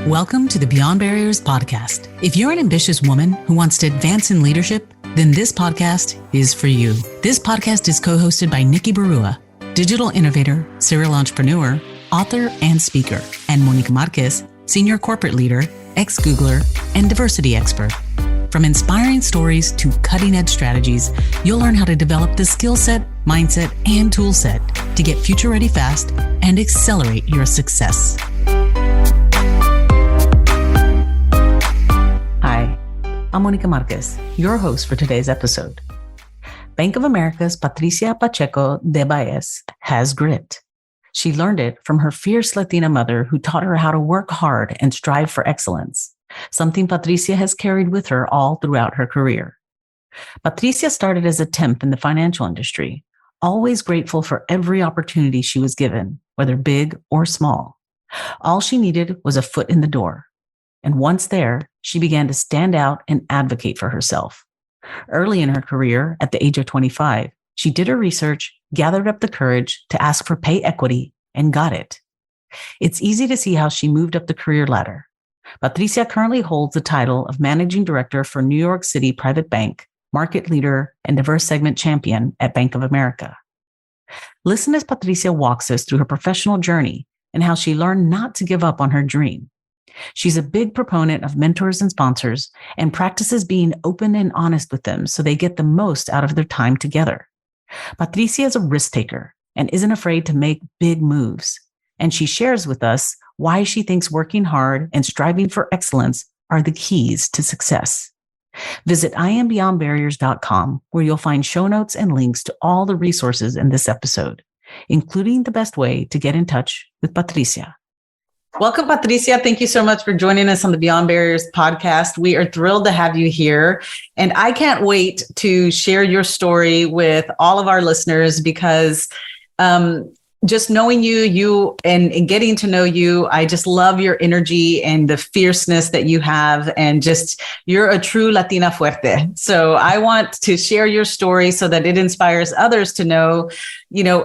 Welcome to the Beyond Barriers podcast. If you're an ambitious woman who wants to advance in leadership, then this podcast is for you. This podcast is co-hosted by Nikki Barua, digital innovator, serial entrepreneur, author, and speaker, and Monica Marquez, senior corporate leader, ex-Googler, and diversity expert. From inspiring stories to cutting-edge strategies, you'll learn how to develop the skill set, mindset, and tool set to get future-ready fast and accelerate your success. Hi, I'm Monica Marquez, your host for today's episode. Bank of America's Patricia Pacheco De Baez has grit. She learned it from her fierce Latina mother who taught her how to work hard and strive for excellence, something Patricia has carried with her all throughout her career. Patricia started as a temp in the financial industry, always grateful for every opportunity she was given, whether big or small. All she needed was a foot in the door. And once there, she began to stand out and advocate for herself. Early in her career, at the age of 25, she did her research, gathered up the courage to ask for pay equity, and got it. It's easy to see how she moved up the career ladder. Patricia currently holds the title of Managing Director for New York City Private Bank, Market Leader, and Diverse Segment Champion at Bank of America. Listen as Patricia walks us through her professional journey and how she learned not to give up on her dream. She's a big proponent of mentors and sponsors and practices being open and honest with them so they get the most out of their time together. Patricia is a risk taker and isn't afraid to make big moves. And she shares with us why she thinks working hard and striving for excellence are the keys to success. Visit IamBeyondBarriers.com, where you'll find show notes and links to all the resources in this episode, including the best way to get in touch with Patricia. Welcome, Patricia. Thank you so much for joining us on the Beyond Barriers podcast. We are thrilled to have you here. And I can't wait to share your story with all of our listeners because just knowing you and getting to know you, I just love your energy and the fierceness that you have. And just, you're a true Latina fuerte. So I want to share your story so that it inspires others to know,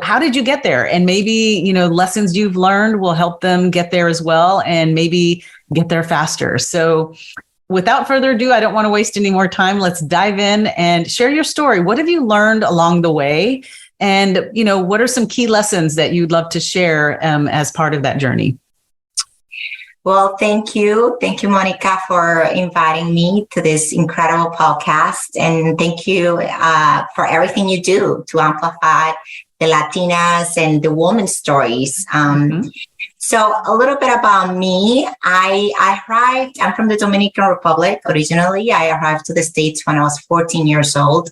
how did you get there? And maybe, lessons you've learned will help them get there as well and maybe get there faster. So without further ado, I don't want to waste any more time. Let's dive in and share your story. What have you learned along the way? And, what are some key lessons that you'd love to share as part of that journey? Well, thank you. Thank you, Monica, for inviting me to this incredible podcast. And thank you for everything you do to amplify the Latinas and the women's stories. So a little bit about me. I'm from the Dominican Republic originally. I arrived to the States when I was 14 years old.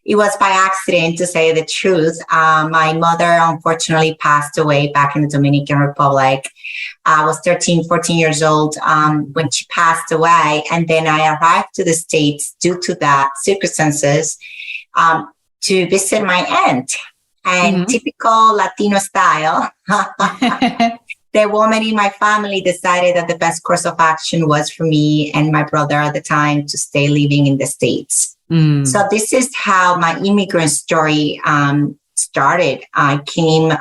It was by accident, to say the truth. My mother, unfortunately, passed away back in the Dominican Republic. I was 13, 14 years old when she passed away. And then I arrived to the States due to that circumstances to visit my aunt. And typical Latino style, the woman in my family decided that the best course of action was for me and my brother at the time to stay living in the States. So this is how my immigrant story started. I came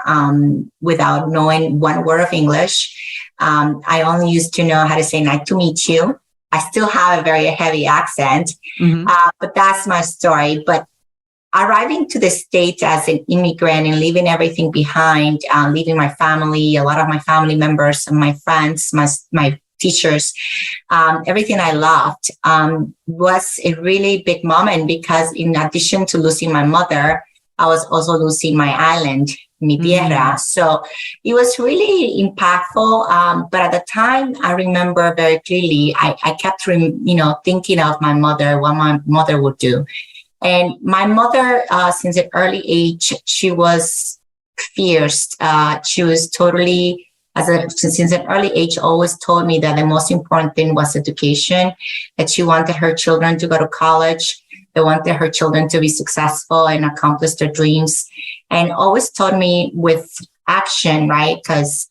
without knowing one word of English. I only used to know how to say nice to meet you. I still have a very heavy accent, but that's my story. But arriving to the States as an immigrant and leaving everything behind, leaving my family, a lot of my family members and my friends, my teachers, everything I loved, was a really big moment because in addition to losing my mother, I was also losing my island, mi tierra. So it was really impactful. But at the time, I remember very clearly, I kept, thinking of my mother, what my mother would do. And my mother, since an early age, she was fierce. She was totally, since an early age, always told me that the most important thing was education, that she wanted her children to go to college. They wanted her children to be successful and accomplish their dreams, and always told me with action, right? Because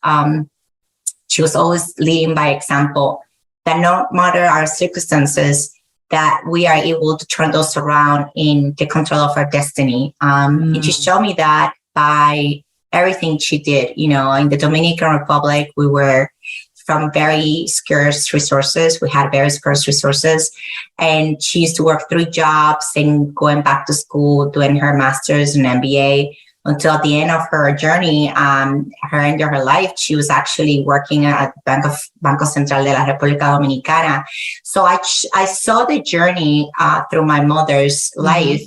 she was always leading by example, that no matter our circumstances, that we are able to turn those around in the control of our destiny. And she showed me that by everything she did. In the Dominican Republic, we were from very scarce resources. We had very scarce resources. And she used to work 3 jobs and going back to school, doing her master's and MBA until at the end of her journey, her end of her life, she was actually working at Banco Central de la República Dominicana. So I saw the journey through my mother's life,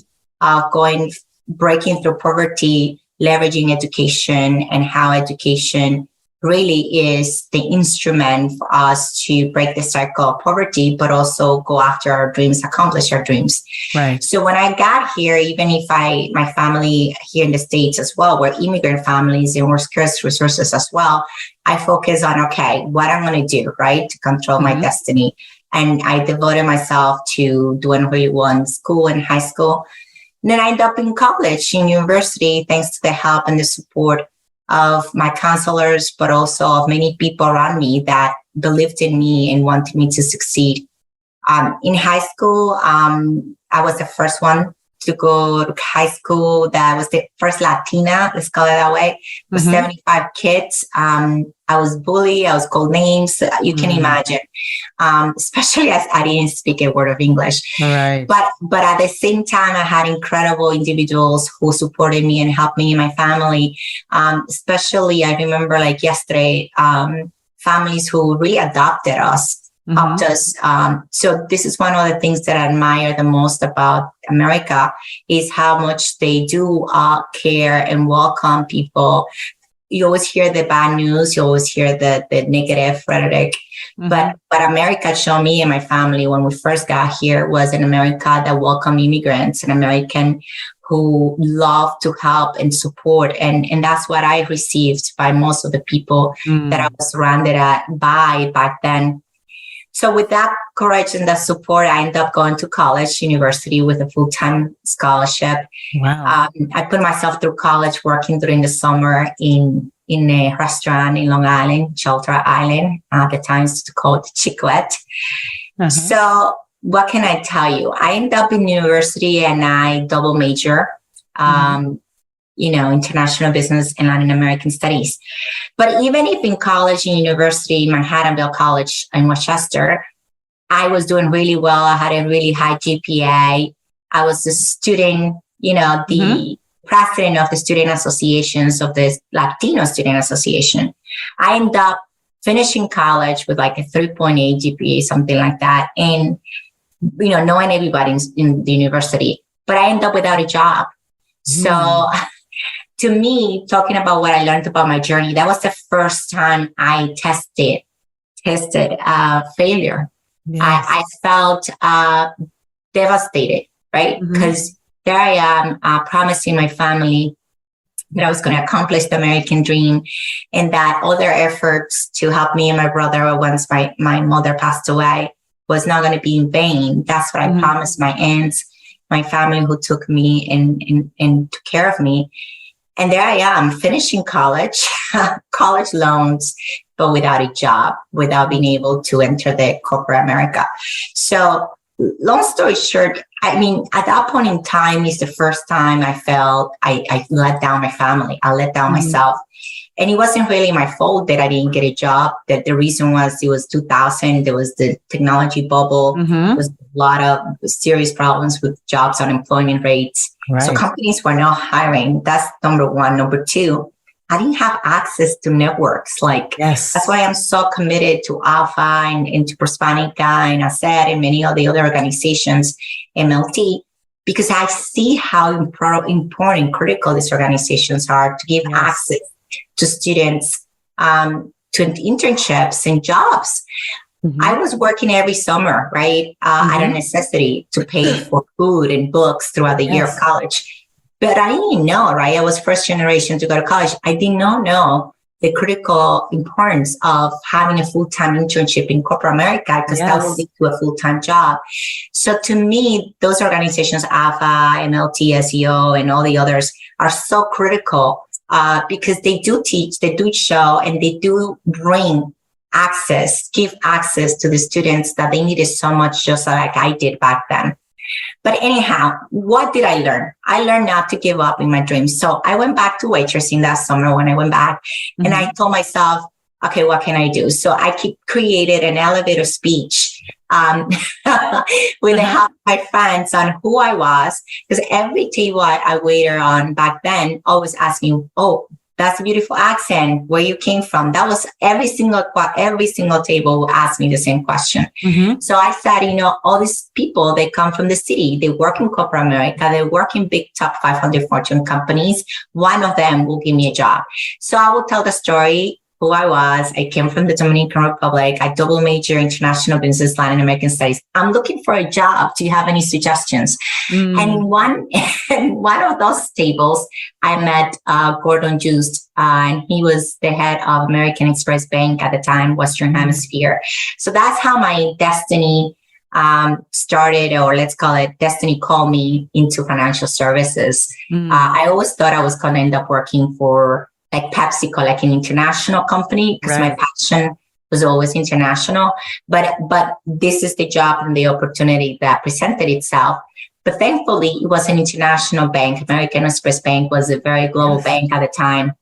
breaking through poverty, leveraging education, and how education really is the instrument for us to break the cycle of poverty, but also go after our dreams, accomplish our dreams. Right. So when I got here, even if my family here in the States as well, we're immigrant families and we're scarce resources as well, I focus on, okay, what I'm going to do, right, to control my destiny. And I devoted myself to doing really well in school and high school. And then I ended up in college, in university, thanks to the help and the support of my counselors, but also of many people around me that believed in me and wanted me to succeed. In high school, I was the first one to go to high school. That was the first Latina, let's call it that way, with 75 kids. I was bullied. I was called names. You can imagine, especially as I didn't speak a word of English. Right. But at the same time, I had incredible individuals who supported me and helped me and my family. Especially, I remember like yesterday, families who really adopted us. Helped us. So this is one of the things that I admire the most about America is how much they do care and welcome people. You always hear the bad news. You always hear the negative rhetoric. But America showed me and my family when we first got here was an America that welcomed immigrants, an American who loved to help and support. And that's what I received by most of the people that I was surrounded by back then. So with that courage and that support, I ended up going to college, university with a full-time scholarship. Wow. I put myself through college working during the summer in a restaurant in Long Island, Shelter Island. At the time, it's called Chiclet. So what can I tell you? I ended up in university and I double major. International business and Latin American studies. But even if in college and university, Manhattanville College in Westchester, I was doing really well. I had a really high GPA. I was a student, the president of the student associations of the Latino Student Association. I ended up finishing college with like a 3.8 GPA, something like that. And, knowing everybody in the university, but I ended up without a job. So to me, talking about what I learned about my journey, that was the first time I tested failure. Yes. I felt devastated, right? Because there I am promising my family that I was going to accomplish the American dream and that all their efforts to help me and my brother once my mother passed away was not going to be in vain. That's what I promised my aunts, my family who took me and took care of me. And there I am finishing college, college loans, but without a job, without being able to enter the corporate America. So long story short, I mean, at that point in time is the first time I felt I let down my family. I let down myself. And it wasn't really my fault that I didn't get a job. That the reason was it was 2000. There was the technology bubble. There was a lot of serious problems with jobs, unemployment rates. Right. So companies were not hiring. That's number one. Number two, I didn't have access to networks. That's why I'm so committed to Alpha and to Prospanica and ASET and many of the other organizations, MLT, because I see how important, critical these organizations are to give access to students, to internships and jobs. I was working every summer, right? Out of necessity to pay for food and books throughout the year of college. But I didn't know, right? I was first generation to go to college. I did not know the critical importance of having a full-time internship in corporate America because that will lead to a full-time job. So to me, those organizations, AFA, MLT, SEO, and all the others are so critical because they do teach, they do show, and they do bring give access to the students that they needed so much, just like I did back then. But anyhow, what did I learn? I learned not to give up in my dreams. So I went back to waitressing that summer when I went back and I told myself, okay, what can I do? So I created an elevator speech with the help of my friends on who I was, because every table I waited on back then always asked me, oh, that's a beautiful accent, where you came from. That was every single table will ask me the same question. Mm-hmm. So I said, all these people, they come from the city, they work in corporate America, they work in big top 500 Fortune companies. One of them will give me a job. So I will tell the story, who I was. I came from the Dominican Republic. I double major international business, Latin American studies. I'm looking for a job. Do you have any suggestions? And in one of those tables, I met Gordon Just, and he was the head of American Express Bank at the time, Western Hemisphere. So that's how my destiny started, or let's call it destiny called me into financial services. I always thought I was going to end up working for like PepsiCo, like an international company, because my passion was always international. But this is the job and the opportunity that presented itself. But thankfully, it was an international bank. American Express Bank was a very global bank at the time.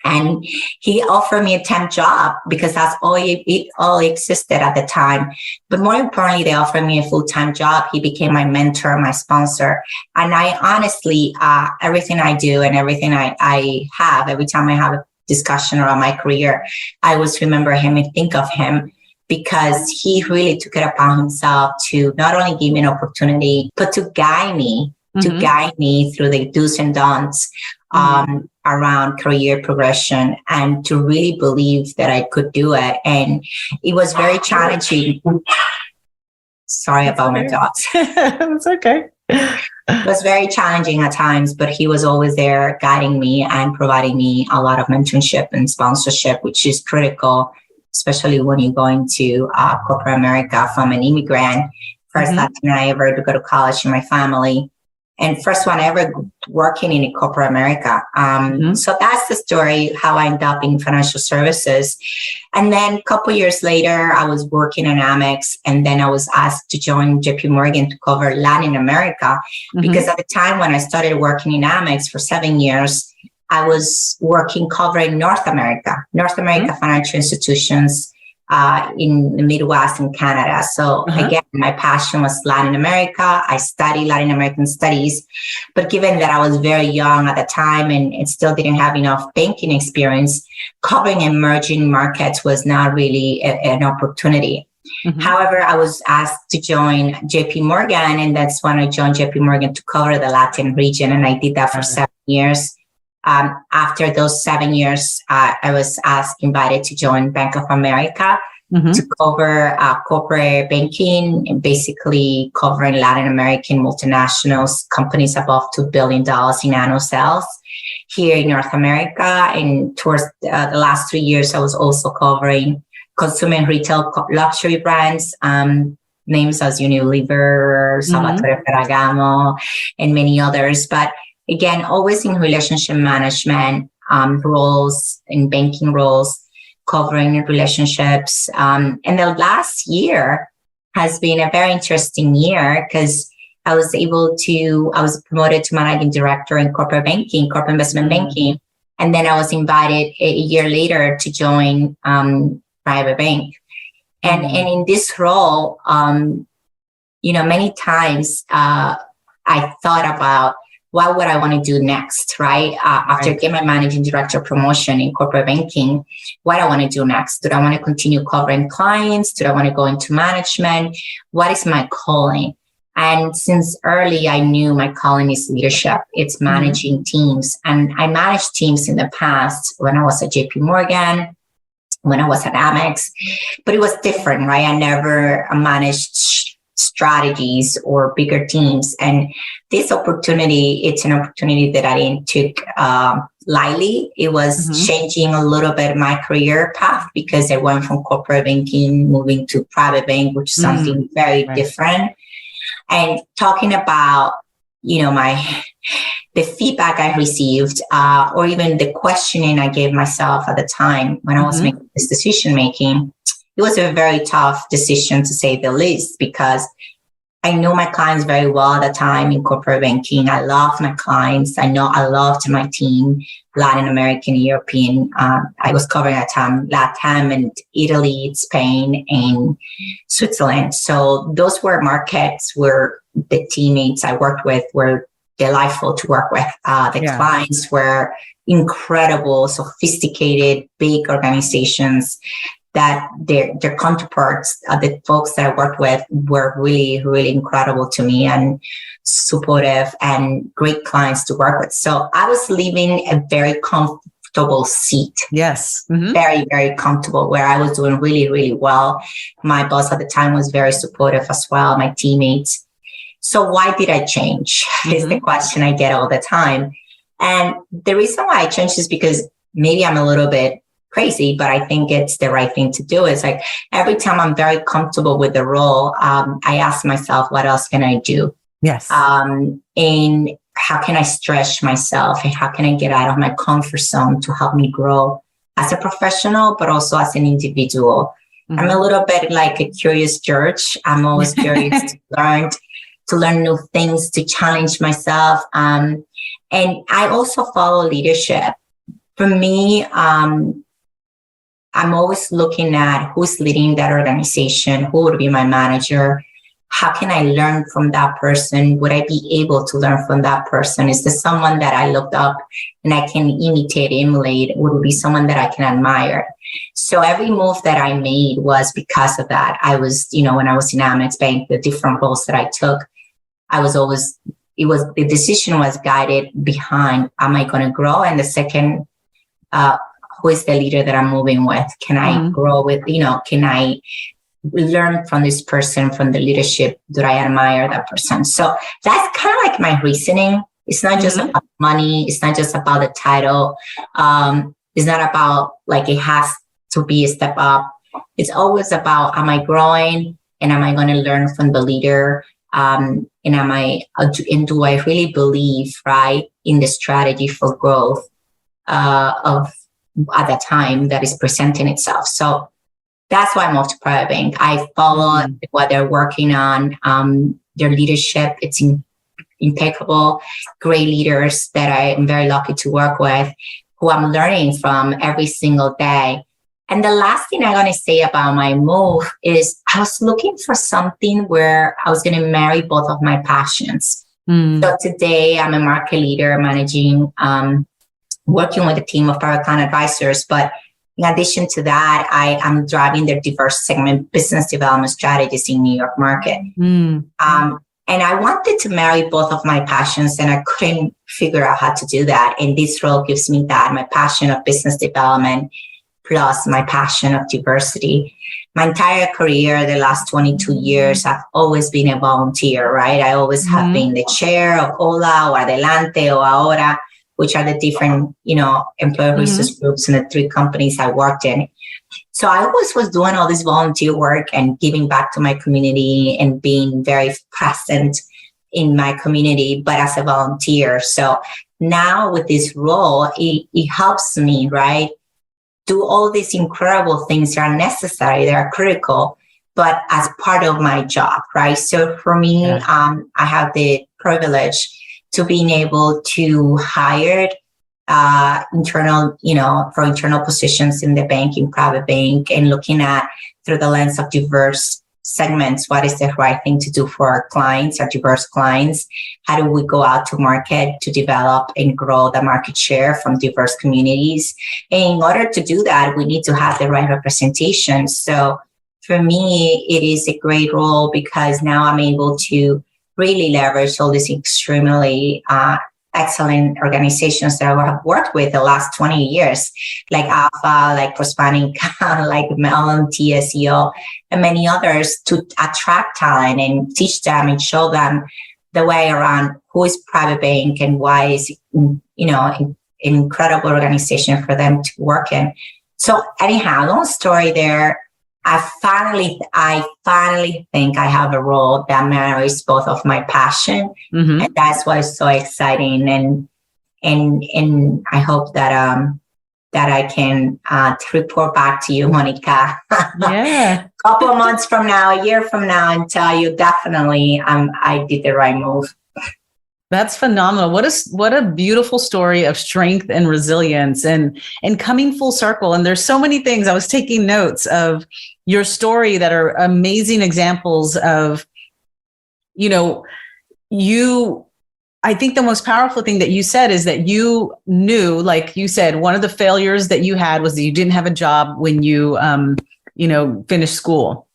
And he offered me a temp job because that's all existed at the time. But more importantly, they offered me a full-time job. He became my mentor, my sponsor. And I honestly, everything I do and everything I have, every time I have a discussion around my career, I always remember him and think of him, because he really took it upon himself to not only give me an opportunity, but to guide me through the do's and don'ts around career progression, and to really believe that I could do it. And it was very challenging. Sorry about my dogs. It's okay. It was very challenging at times, but he was always there guiding me and providing me a lot of mentorship and sponsorship, which is critical, especially when you go into corporate America from an immigrant, first Latina I ever to go to college in my family, and first one ever working in corporate America. So that's the story, how I ended up in financial services. And then a couple years later, I was working in Amex, and then I was asked to join JP Morgan to cover Latin America, because at the time when I started working in Amex for 7 years, I was working covering North America financial institutions in the Midwest and Canada. So again, my passion was Latin America. I studied Latin American studies, but given that I was very young at the time and still didn't have enough banking experience, covering emerging markets was not really an opportunity. However, I was asked to join JP Morgan, and that's when I joined JP Morgan to cover the Latin region. And I did that for 7 years. After those 7 years, I was invited to join Bank of America to cover corporate banking, and basically covering Latin American multinationals, companies above $2 billion in annual sales here in North America. And towards the last 3 years, I was also covering consumer and retail luxury brands, names as Unilever, Salvatore Ferragamo, and many others. But again, always in relationship management roles, in banking roles, covering relationships. And the last year has been a very interesting year, because I was promoted to managing director in corporate banking, corporate investment banking. And then I was invited a year later to join Private Bank. And in this role, many times I thought about, what would I want to do next, right? After getting my managing director promotion in corporate banking, what I want to do next? Do I want to continue covering clients? Do I want to go into management? What is my calling? And since early, I knew my calling is leadership. It's managing teams. And I managed teams in the past when I was at JP Morgan, when I was at Amex, but it was different, right? I never managed strategies or bigger teams. And this opportunity, it's an opportunity that I didn't take lightly. It was changing a little bit my career path, because I went from corporate banking, moving to private bank, which is something very different. And talking about, the feedback I received, or even the questioning I gave myself at the time when I was making this decision making, it was a very tough decision, to say the least, because I know my clients very well at the time in corporate banking. I love my clients. I loved my team, Latin American, European. I was covering at the time Latin and Italy, Spain, and Switzerland. So those were markets where the teammates I worked with were delightful to work with. The clients were incredible, sophisticated, big organizations that their counterparts, the folks that I worked with, were really, really incredible to me and supportive and great clients to work with. So I was leaving a very comfortable seat. Yes. Mm-hmm. Very, very comfortable, where I was doing really, really well. My boss at the time was very supportive as well, my teammates. So why did I change? Mm-hmm. Is the question I get all the time. And the reason why I changed is because maybe I'm a little bit crazy, but I think it's the right thing to do. It's like every time I'm very comfortable with the role, I ask myself, what else can I do? Yes. And how can I stretch myself? And how can I get out of my comfort zone to help me grow as a professional, but also as an individual? Mm-hmm. I'm a little bit like a curious George. I'm always curious to learn new things, to challenge myself. And I also follow leadership. For me, I'm always looking at who's leading that organization, who would be my manager, how can I learn from that person? Would I be able to learn from that person? Is there someone that I looked up and I can imitate, emulate? Would it be someone that I can admire? So every move that I made was because of that. I was, when I was in Amex Bank, the different roles that I took, the decision was guided behind, am I going to grow? And the second, who is the leader that I'm moving with? Can I grow with, can I learn from this person, from the leadership? Do I admire that person? So that's kind of like my reasoning. It's not just about money. It's not just about the title. It's not about like it has to be a step up. It's always about, am I growing? And am I going to learn from the leader? And do I really believe, right, in the strategy for growth of at that time that is presenting itself? So that's why I moved to Private Bank. I follow what they're working on. Their leadership, it's impeccable. Great leaders that I am very lucky to work with, who I'm learning from every single day. And the last thing I'm going to say about my move is I was looking for something where I was going to marry both of my passions. So today I'm a market leader managing, working with a team of private client advisors. But in addition to that, I am driving their diverse segment business development strategies in New York market. And I wanted to marry both of my passions, and I couldn't figure out how to do that. And this role gives me that, my passion of business development, plus my passion of diversity. My entire career, the last 22 years, I've always been a volunteer, right? I always have been the chair of Hola or Adelante or Ahora, which are the different, employee resource groups in the 3 companies I worked in. So I always was doing all this volunteer work and giving back to my community and being very present in my community, but as a volunteer. So now with this role, it helps me, right, do all these incredible things that are necessary, that are critical, but as part of my job, right? So for me, I have the privilege to being able to hire for internal positions in the banking, private bank, and looking at through the lens of diverse segments, what is the right thing to do for our clients, our diverse clients? How do we go out to market to develop and grow the market share from diverse communities? And in order to do that, we need to have the right representation. So for me, it is a great role because now I'm able to really leverage all these extremely excellent organizations that I have worked with the last 20 years, like Alpha, like Prospanica, like LMT, SEO, and many others, to attract talent and teach them and show them the way around who is Private Bank and why is an incredible organization for them to work in. So anyhow, long story there. I finally think I have a role that marries both of my passion, and that's why it's so exciting. And I hope that that I can report back to you, Monica. Yeah. A couple of months from now, a year from now, and tell you definitely I did the right move. That's phenomenal. What a beautiful story of strength and resilience and coming full circle. And there's so many things. I was taking notes of your story that are amazing examples of, I think the most powerful thing that you said is that you knew, like you said, one of the failures that you had was that you didn't have a job when you, finished school,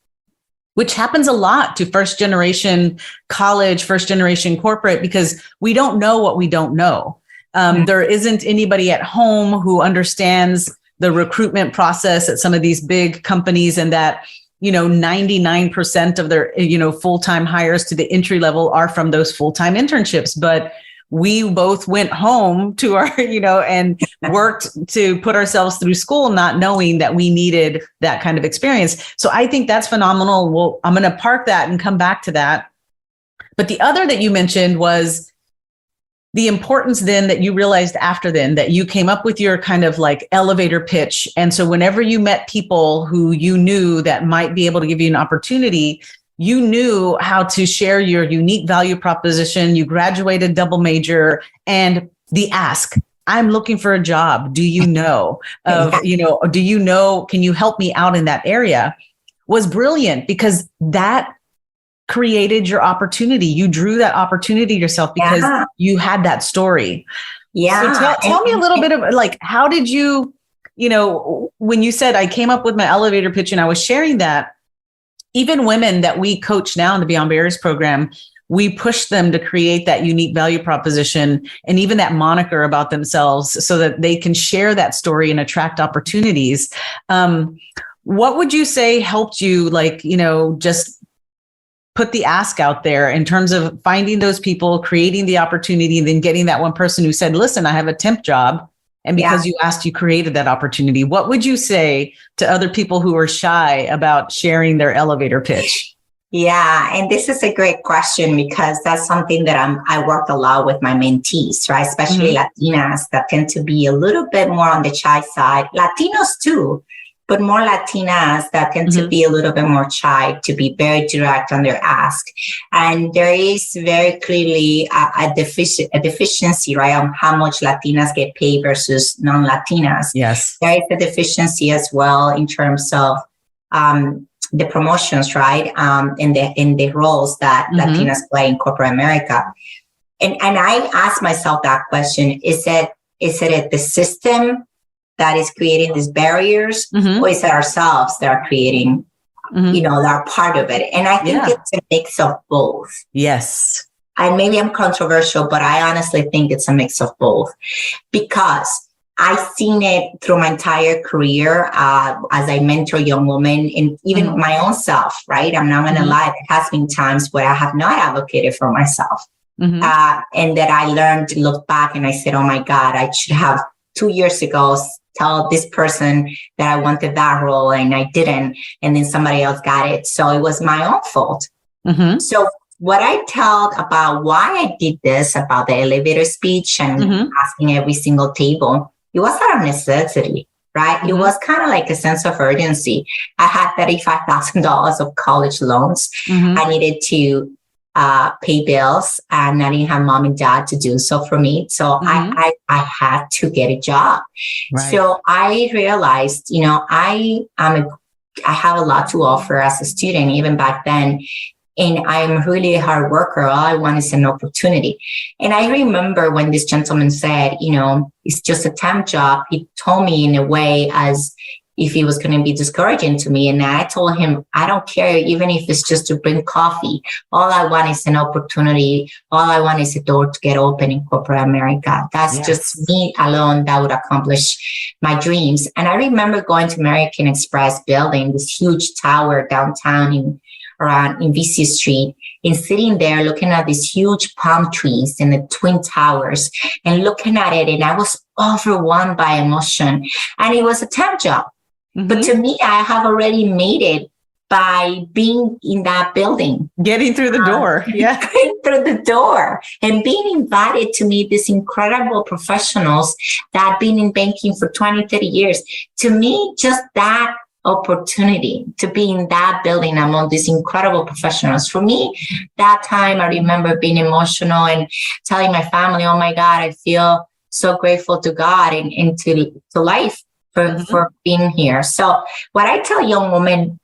which happens a lot to first generation college, first generation corporate, because we don't know what we don't know. There isn't anybody at home who understands the recruitment process at some of these big companies, and that 99% of their, full-time hires to the entry level are from those full-time internships. But we both went home to our, and worked to put ourselves through school, not knowing that we needed that kind of experience. So I think that's phenomenal. Well, I'm going to park that and come back to that. But the other that you mentioned was the importance then that you realized after then that you came up with your kind of like elevator pitch. And so whenever you met people who you knew that might be able to give you an opportunity, you knew how to share your unique value proposition. You graduated double major, and the ask, I'm looking for a job. Do you know can you help me out in that area, was brilliant, because that created your opportunity. You drew that opportunity yourself because you had that story. Yeah. So tell me a little bit of like, how did you, when you said I came up with my elevator pitch and I was sharing that, even women that we coach now in the Beyond Barriers program, we push them to create that unique value proposition and even that moniker about themselves so that they can share that story and attract opportunities. What would you say helped you, just put the ask out there in terms of finding those people, creating the opportunity, and then getting that one person who said, listen, I have a temp job. And because you asked, you created that opportunity. What would you say to other people who are shy about sharing their elevator pitch? Yeah. And this is a great question, because that's something that I work a lot with my mentees, right? Especially Latinas that tend to be a little bit more on the shy side. Latinos too, but more Latinas that tend to be a little bit more shy, to be very direct on their ask. And there is very clearly a deficiency, right, on how much Latinas get paid versus non-Latinas. Yes. There is a deficiency as well in terms of the promotions, right, in the roles that Latinas play in corporate America. And I ask myself that question, is it the system that is creating these barriers, or is it ourselves that are creating, that are part of it? And I think it's a mix of both. Yes. And maybe I'm controversial, but I honestly think it's a mix of both, because I've seen it through my entire career as I mentor young women, and even my own self, right? I'm not going to lie. There has been times where I have not advocated for myself. And that I learned to look back and I said, oh my God, I should have 2 years ago tell this person that I wanted that role and I didn't, and then somebody else got it. So it was my own fault. So what I tell about why I did this, about the elevator speech and asking every single table, it was out of necessity, right? It was kind of like a sense of urgency. I had $35,000 of college loans. I needed to pay bills, and I didn't have mom and dad to do so for me. So I had to get a job. Right. So I realized, I have a lot to offer as a student, even back then. And I'm really a hard worker. All I want is an opportunity. And I remember when this gentleman said, it's just a temp job. He told me in a way as if he was going to be discouraging to me. And I told him, I don't care, even if it's just to bring coffee. All I want is an opportunity. All I want is a door to get open in corporate America. That's just me alone that would accomplish my dreams. And I remember going to American Express building, this huge tower downtown in VC Street, and sitting there looking at these huge palm trees and the twin towers and looking at it. And I was overwhelmed by emotion. And it was a temp job. But to me, I have already made it by being in that building. Getting through the door. Yeah. Getting through the door and being invited to meet these incredible professionals that have been in banking for 20, 30 years. To me, just that opportunity to be in that building among these incredible professionals. For me, that time, I remember being emotional and telling my family, oh my God, I feel so grateful to God and to life for being here. So what I tell young women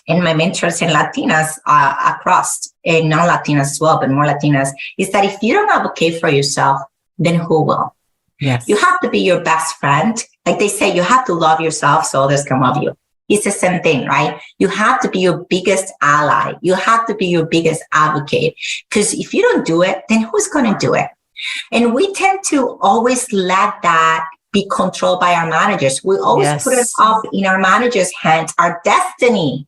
and my mentors and Latinas across, and non-Latinas as well, but more Latinas, is that if you don't advocate for yourself, then who will? Yes. You have to be your best friend. Like they say, you have to love yourself so others can love you. It's the same thing, right? You have to be your biggest ally. You have to be your biggest advocate. Because if you don't do it, then who's going to do it? And we tend to always let that be controlled by our managers. We always put it up in our managers' hands, our destiny.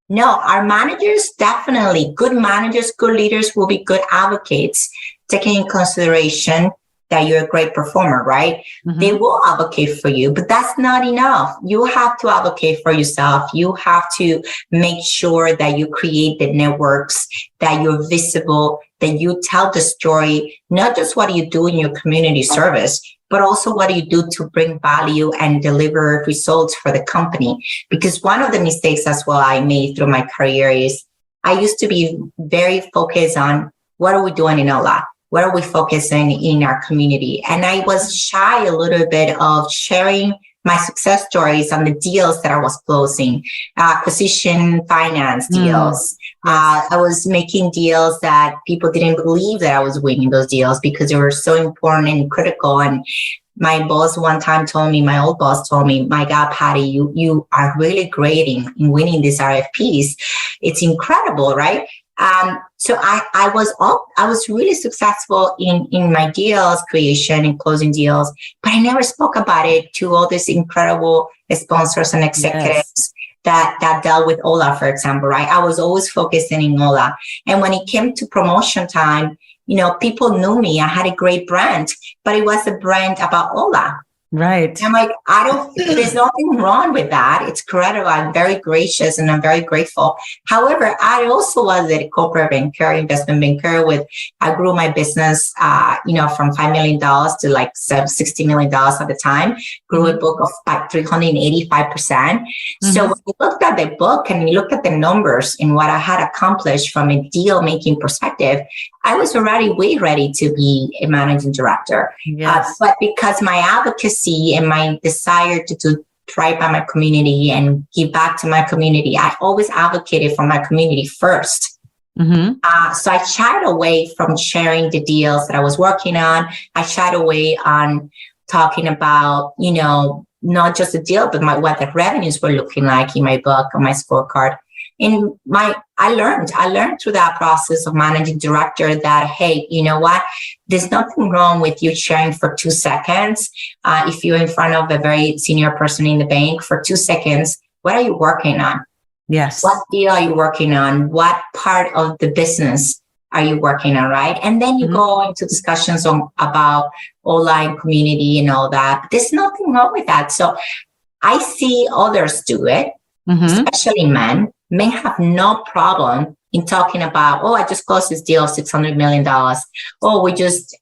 No, our managers, definitely, good managers, good leaders will be good advocates, taking in consideration that you're a great performer, right? They will advocate for you, but that's not enough. You have to advocate for yourself. You have to make sure that you create the networks, that you're visible, that you tell the story, not just what you do in your community service, but also what you do to bring value and deliver results for the company. Because one of the mistakes as well I made through my career is I used to be very focused on what are we doing in OLA? Where are we focusing in our community? And I was shy a little bit of sharing my success stories on the deals that I was closing, acquisition finance deals. I was making deals that people didn't believe that I was winning those deals because they were so important and critical. And my boss one time told me, my old boss told me, my God, Patty, you are really great in winning these RFPs. It's incredible, right? So I was really successful in my deals creation and closing deals, but I never spoke about it to all these incredible sponsors and executives that dealt with OLA, for example, right? I was always focusing in OLA. And when it came to promotion time, you know, people knew me. I had a great brand, but it was a brand about OLA. Right. And I'm like, there's nothing wrong with that. It's credible. I'm very gracious and I'm very grateful. However, I also was a corporate banker, investment banker I grew my business, from $5 million to like $60 million at the time, grew a book of like 385%. So when you looked at the book and you looked at the numbers and what I had accomplished from a deal making perspective, I was already way ready to be a managing director. Yes. But because my advocacy and my desire to do right by my community and give back to my community, I always advocated for my community first. So I shied away from sharing the deals that I was working on. I shied away on talking about, not just the deal, but what the revenues were looking like in my book, on my scorecard. And I learned through that process of managing director that, hey, you know what? There's nothing wrong with you sharing for 2 seconds. If you're in front of a very senior person in the bank for 2 seconds, what are you working on? Yes. What deal are you working on? What part of the business are you working on, right? And then you go into discussions about online community and all that. There's nothing wrong with that. So I see others do it, especially men. Men have no problem in talking about, I just closed this deal of $600 million. We just,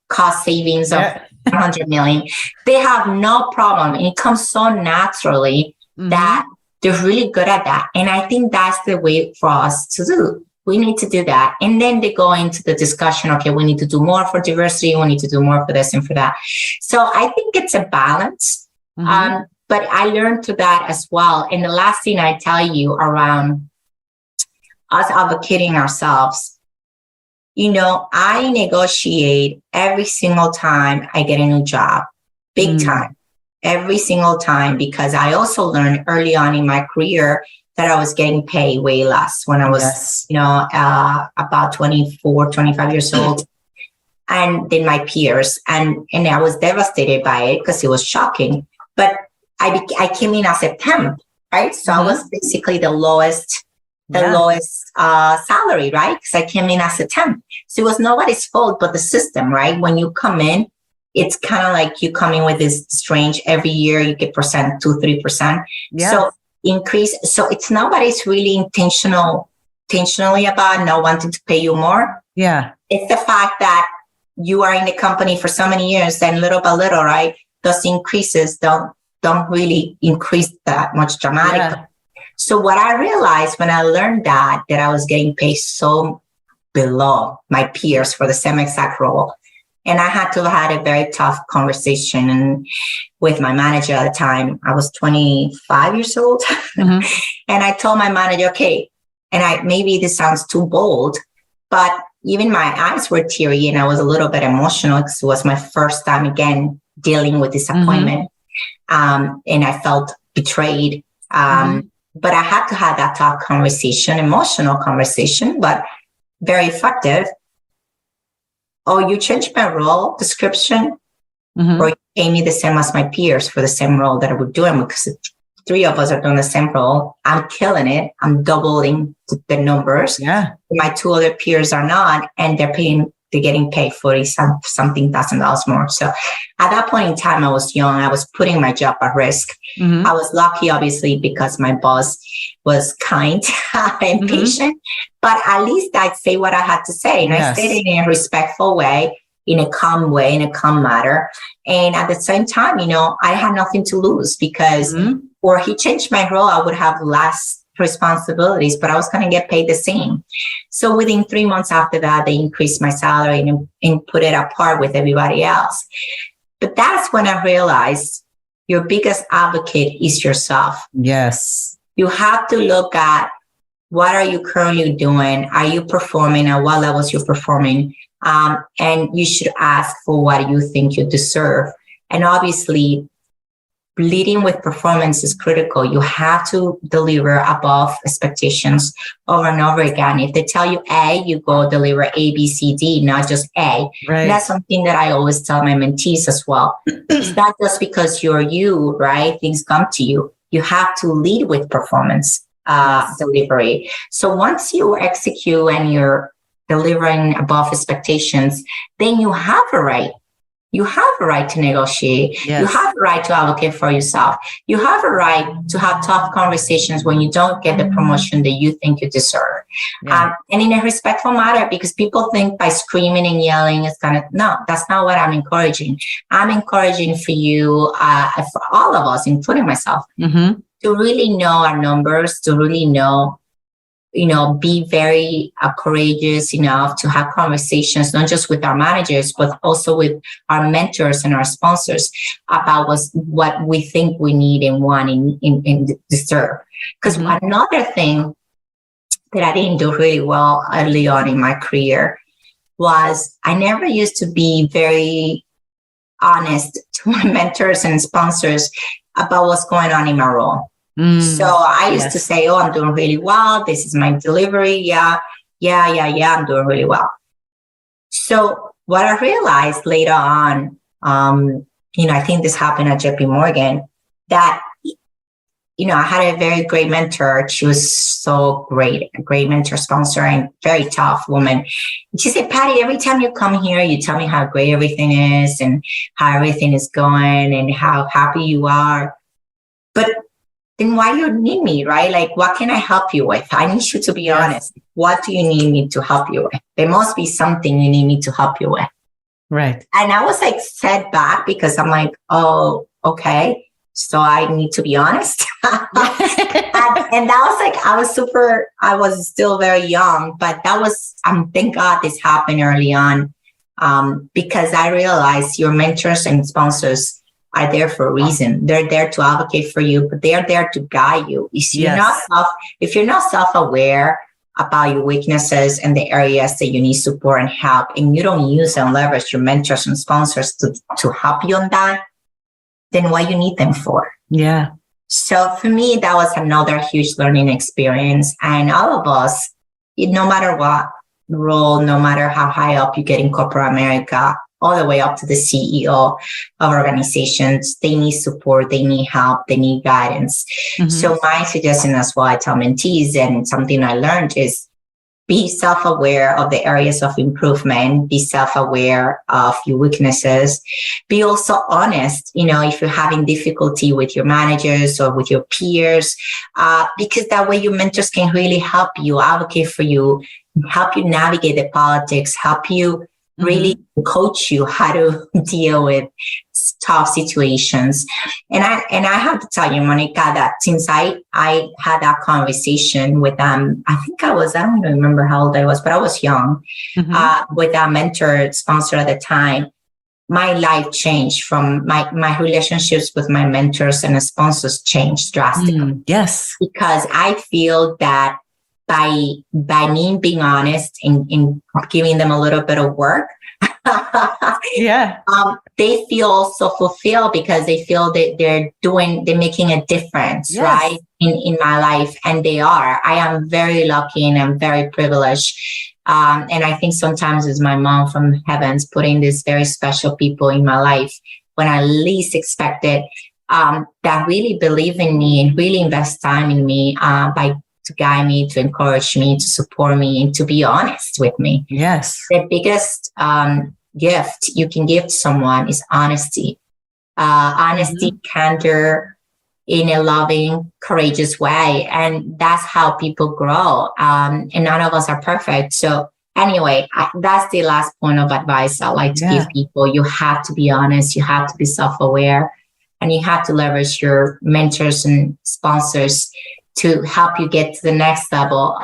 cost savings of $100 million. They have no problem. And it comes so naturally that they're really good at that. And I think that's the way for us to do. We need to do that. And then they go into the discussion, okay, we need to do more for diversity. We need to do more for this and for that. So I think it's a balance. But I learned through that as well. And the last thing I tell you around us advocating ourselves, I negotiate every single time I get a new job, big time, every single time, because I also learned early on in my career that I was getting paid way less when I was, about 24, 25 years old. And then my peers, and I was devastated by it because it was shocking. But I came in as a temp, right? So I was basically the lowest salary, right? Because I came in as a temp. So it was nobody's fault but the system, right? When you come in, it's kind of like you come in with this strange, every year you get 2-3%. Yeah. So increase. So it's not that it's really intentionally about not wanting to pay you more. Yeah. It's the fact that you are in the company for so many years, then little by little, right? Those increases don't really increase that much dramatically. Yeah. So what I realized when I learned that I was getting paid so below my peers for the same exact role. And I had to have had a very tough conversation with my manager at the time. I was 25 years old. Mm-hmm. And I told my manager, okay, and maybe this sounds too bold, but even my eyes were teary and I was a little bit emotional because it was my first time again dealing with disappointment. Mm-hmm. And I felt betrayed. But I had to have that tough conversation, emotional conversation, but very effective. Oh, you changed my role description, or you pay me the same as my peers for the same role that I would do. And because 3 of us are doing the same role, I'm killing it. I'm doubling the numbers. Yeah. My 2 other peers are not, and they're getting paid $40-something thousand more. So at that point in time, I was young. I was putting my job at risk. Mm-hmm. I was lucky, obviously, because my boss was kind and patient. But at least I'd say what I had to say. And I said it in a respectful way, in a calm manner. And at the same time, I had nothing to lose because or he changed my role, I would have less responsibilities, but I was going to get paid the same. So within 3 months after that, they increased my salary and put it at par with everybody else. But that's when I realized your biggest advocate is yourself. Yes. You have to look at what are you currently doing? Are you performing? At what levels you're performing? And you should ask for what you think you deserve. And obviously, leading with performance is critical. You have to deliver above expectations over and over again. If they tell you A, you go deliver A, B, C, D, not just A. Right. And that's something that I always tell my mentees as well. It's not just because you're you, right? Things come to you. You have to lead with performance delivery. So once you execute and you're delivering above expectations, then you have a right. You have a right to negotiate. Yes. You have a right to advocate for yourself. You have a right to have tough conversations when you don't get the promotion that you think you deserve. Yeah. And in a respectful manner, because people think by screaming and yelling, it's no, that's not what I'm encouraging. I'm encouraging for you, for all of us, including myself, to really know our numbers, to really know, be very courageous enough to have conversations, not just with our managers, but also with our mentors and our sponsors about what we think we need and want and deserve. Because another thing that I didn't do really well early on in my career was I never used to be very honest to my mentors and sponsors about what's going on in my role. So I used to say, I'm doing really well. This is my delivery. Yeah, I'm doing really well. So what I realized later on, I think this happened at JP Morgan, that, I had a very great mentor. She was so great, a great mentor, sponsor, and very tough woman. And she said, Patty, every time you come here, you tell me how great everything is and how everything is going and how happy you are. But then why do you need me, right? Like, what can I help you with? I need you to be honest. What do you need me to help you with? There must be something you need me to help you with. Right. And I was set back because I'm like, oh, okay. So I need to be honest. and that was I was still very young, but that was, thank God this happened early on because I realized your mentors and sponsors are there for a reason. They're there to advocate for you, but they're there to guide you. If you're not self-aware about your weaknesses and the areas that you need support and help, and you don't use and leverage your mentors and sponsors to help you on that, then what you need them for? Yeah. So for me, that was another huge learning experience. And all of us, no matter what role, no matter how high up you get in corporate America, all the way up to the CEO of organizations, they need support, they need help, they need guidance. So my suggestion as well, I tell mentees, and something I learned is be self-aware of the areas of improvement, be self-aware of your weaknesses, be also honest, if you're having difficulty with your managers or with your peers, because that way your mentors can really help you, advocate for you, help you navigate the politics, help you really coach you how to deal with tough situations. And I have to tell you, Monica, that since I had that conversation with I don't even remember how old I was, but I was young, with a mentor sponsor at the time, my life changed. From my relationships with my mentors and sponsors changed drastically. Yes. Because I feel that by me being honest and giving them a little bit of work, they feel also fulfilled, because they feel that they're making a difference, right, in my life. And they are. I am very lucky and I'm very privileged. And I think sometimes it's my mom from heavens putting these very special people in my life when I least expect it, that really believe in me and really invest time in me, to guide me, to encourage me, to support me, and to be honest with me. Yes. The biggest gift you can give to someone is honesty. Honesty, candor, in a loving, courageous way. And that's how people grow. And none of us are perfect. So anyway, that's the last point of advice I like to give people. You have to be honest. You have to be self-aware. And you have to leverage your mentors and sponsors to help you get to the next level,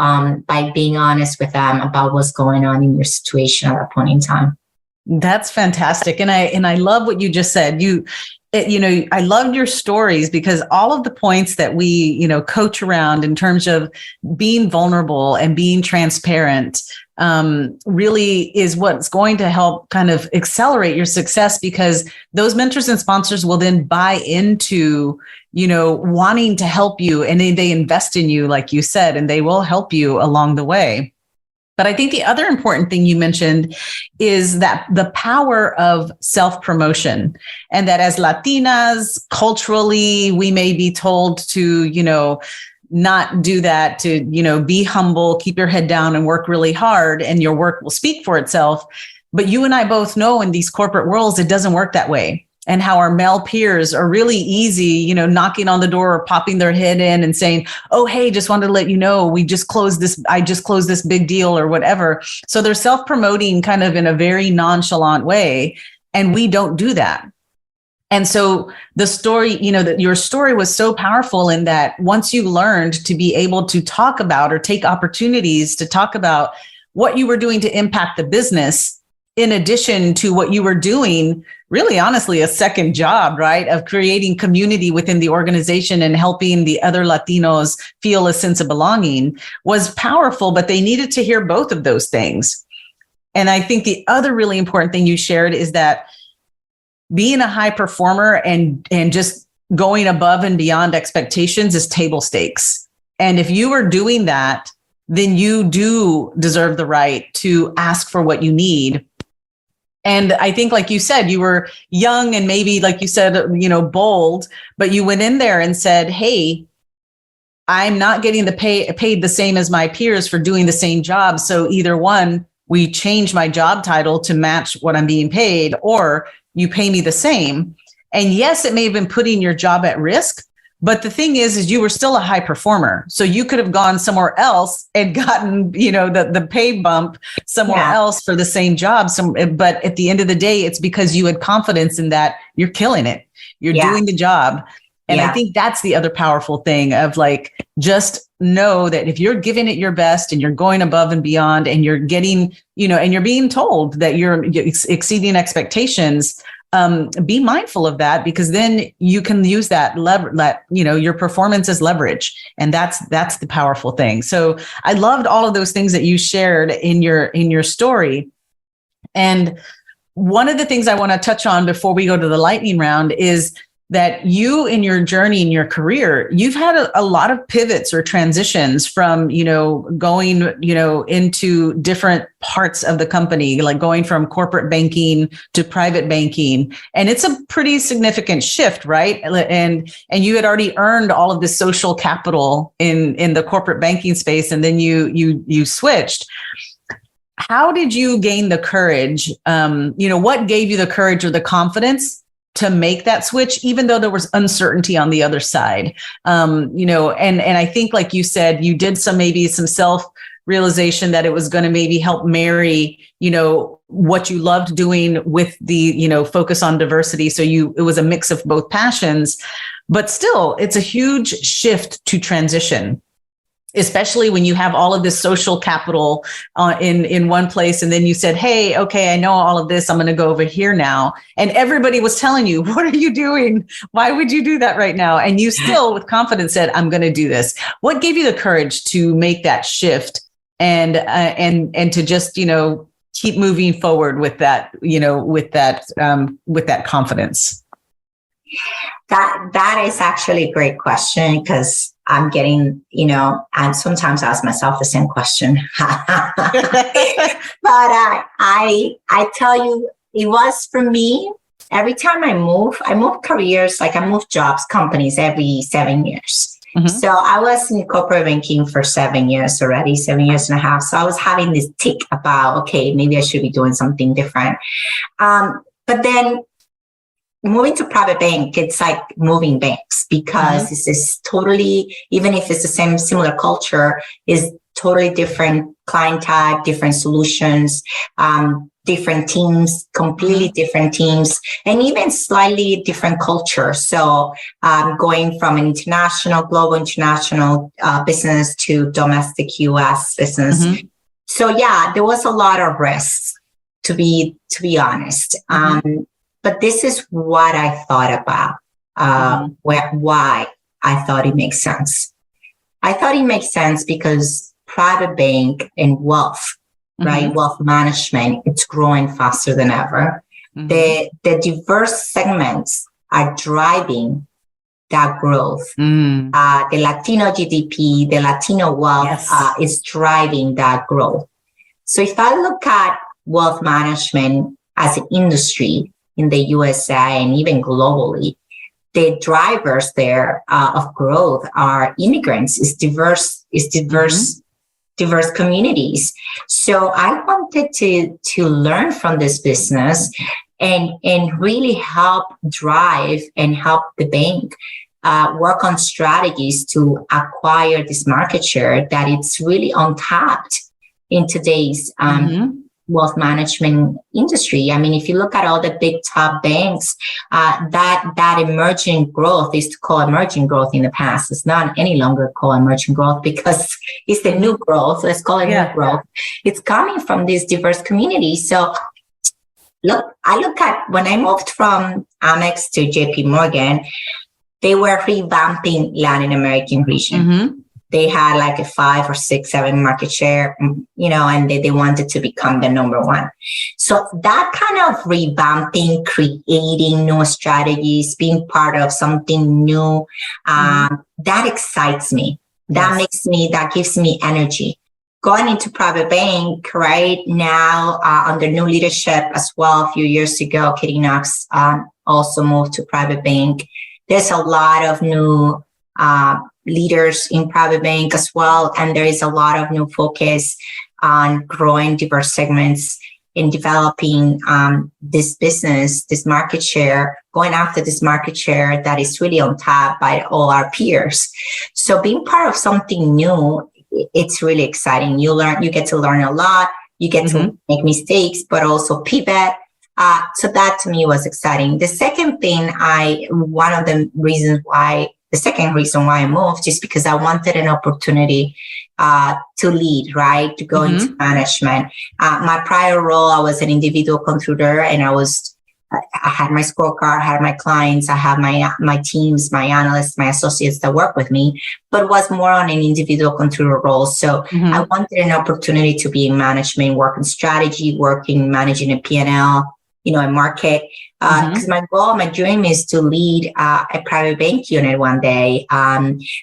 by being honest with them about what's going on in your situation at that point in time. That's fantastic. And I love what you just said. I loved your stories, because all of the points that we, coach around in terms of being vulnerable and being transparent, really is what's going to help kind of accelerate your success, because those mentors and sponsors will then buy into, wanting to help you, and they invest in you, like you said, and they will help you along the way. But I think the other important thing you mentioned is that the power of self-promotion, and that as Latinas, culturally, we may be told to, not do that, to, be humble, keep your head down and work really hard, and your work will speak for itself. But you and I both know in these corporate worlds, it doesn't work that way. And how our male peers are really easy, knocking on the door or popping their head in and saying, oh, hey, just wanted to let you know, I just closed this big deal or whatever. So they're self-promoting kind of in a very nonchalant way. And we don't do that. And so the story, that your story was so powerful in that once you learned to be able to talk about or take opportunities to talk about what you were doing to impact the business, in addition to what you were doing, really honestly, a second job, right, of creating community within the organization and helping the other Latinos feel a sense of belonging, was powerful, but they needed to hear both of those things. And I think the other really important thing you shared is that being a high performer and just going above and beyond expectations is table stakes. And if you are doing that, then you do deserve the right to ask for what you need. And I think, like you said, you were young and maybe, like you said, bold, but you went in there and said, hey, I'm not getting paid the same as my peers for doing the same job. So either one, we change my job title to match what I'm being paid, or you pay me the same. And yes, it may have been putting your job at risk, but the thing is you were still a high performer. So you could have gone somewhere else and gotten, the pay bump somewhere else for the same job. But at the end of the day, it's because you had confidence in that you're killing it. You're doing the job. And I think that's the other powerful thing of just know that if you're giving it your best and you're going above and beyond and you're getting, and you're being told that you're exceeding expectations, be mindful of that, because then you can use that your performance as leverage. And that's the powerful thing. So I loved all of those things that you shared in your story. And one of the things I want to touch on before we go to the lightning round is that you, in your journey, in your career, you've had a lot of pivots or transitions from, going, into different parts of the company, like going from corporate banking to private banking. And it's a pretty significant shift, right? And you had already earned all of this social capital in the corporate banking space. And then you switched. How did you gain the courage? What gave you the courage or the confidence to make that switch, even though there was uncertainty on the other side? And I think, like you said, you did some self-realization that it was going to maybe help marry, what you loved doing with the, focus on diversity. So it was a mix of both passions, but still, it's a huge shift to transition, especially when you have all of this social capital in one place. And then you said, hey, okay, I know all of this. I'm going to go over here now. And everybody was telling you, what are you doing? Why would you do that right now? And you still with confidence said, I'm going to do this. What gave you the courage to make that shift and to just, keep moving forward with that, with that confidence? That is actually a great question, because I'm getting, I sometimes ask myself the same question. But I tell you, it was for me, every time I move careers, like I move jobs, companies every 7 years. Mm-hmm. So I was in corporate banking for 7 years already, 7 years and a half. So I was having this tick about, okay, maybe I should be doing something different. But then moving to private bank, it's like moving banks, because this is totally, even if it's the same similar culture, is totally different client type, different solutions, different teams, completely different teams, and even slightly different culture. So going from an global international business to domestic US business. Mm-hmm. So yeah, there was a lot of risks, to be honest. But this is what I thought about, why I thought it makes sense. I thought it makes sense because private bank and wealth, right? Wealth management, it's growing faster than ever. The diverse segments are driving that growth. The Latino GDP, the Latino wealth is driving that growth. So if I look at wealth management as an industry, in the USA and even globally, the drivers there of growth are immigrants, diverse communities. So I wanted to learn from this business and really help drive and help the bank work on strategies to acquire this market share that it's really untapped in today's wealth management industry. I mean, if you look at all the big top banks, that emerging growth is called emerging growth in the past. It's not any longer called emerging growth because it's the new growth. Let's call it new growth. It's coming from these diverse communities. So I look at when I moved from Amex to JP Morgan, they were revamping Latin American region. They had like a 5 or 6, 7 market share, and they wanted to become the number one. So that kind of revamping, creating new strategies, being part of something new, that excites me. That gives me energy. Going into private bank right now, under new leadership as well, a few years ago, Katie Knox also moved to private bank. There's a lot of new leaders in private bank as well. And there is a lot of new focus on growing diverse segments in developing this business, this market share, going after this market share that is really on top by all our peers. So being part of something new, it's really exciting. You get to learn a lot. You get to make mistakes, but also pivot. So that to me was exciting. The second thing, the second reason why I moved is because I wanted an opportunity to lead, right? To go into management. My prior role, I was an individual contributor, and I had my scorecard, I had my clients, I have my teams, my analysts, my associates that work with me, but was more on an individual contributor role. So I wanted an opportunity to be in management, work in strategy, managing a P&L, a market. Because my goal, my dream is to lead a private bank unit one day.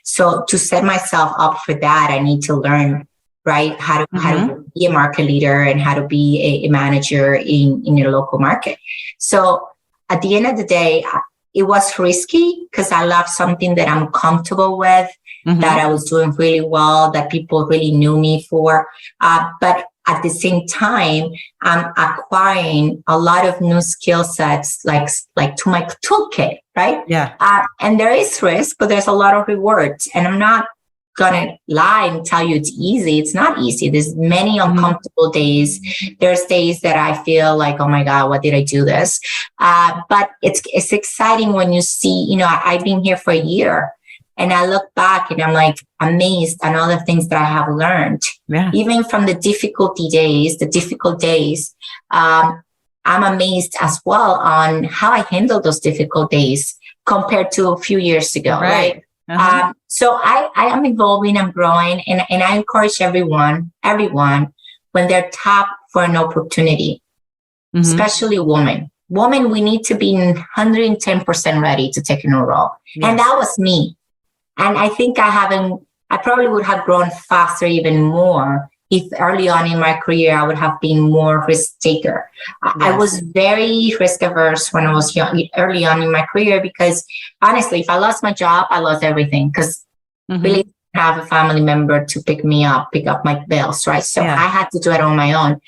So to set myself up for that, I need to learn, right, how to be a market leader and how to be a manager in your local market. So at the end of the day, it was risky because I love something that I'm comfortable with, that I was doing really well, that people really knew me for. But at the same time, I'm acquiring a lot of new skill sets, like to my toolkit, right? Yeah. And there is risk, but there's a lot of rewards. And I'm not gonna lie and tell you it's easy. It's not easy. There's many uncomfortable days. There's days that I feel like, oh my God, what did I do this? But it's exciting when you see, I've been here for a year and I look back and I'm like amazed on all the things that I have learned. Yeah. Even from the difficult days, I'm amazed as well on how I handled those difficult days compared to a few years ago, right? So I am evolving and growing, and I encourage everyone, when they're tapped for an opportunity, especially women, we need to be 110% ready to take a new role. Yes. And that was me. And I think I probably would have grown faster, even more, if early on in my career, I would have been more risk taker. Yes. I was very risk averse when I was young, early on in my career, because honestly, if I lost my job, I lost everything, because really didn't have a family member to pick up my bills, right? So I had to do it on my own.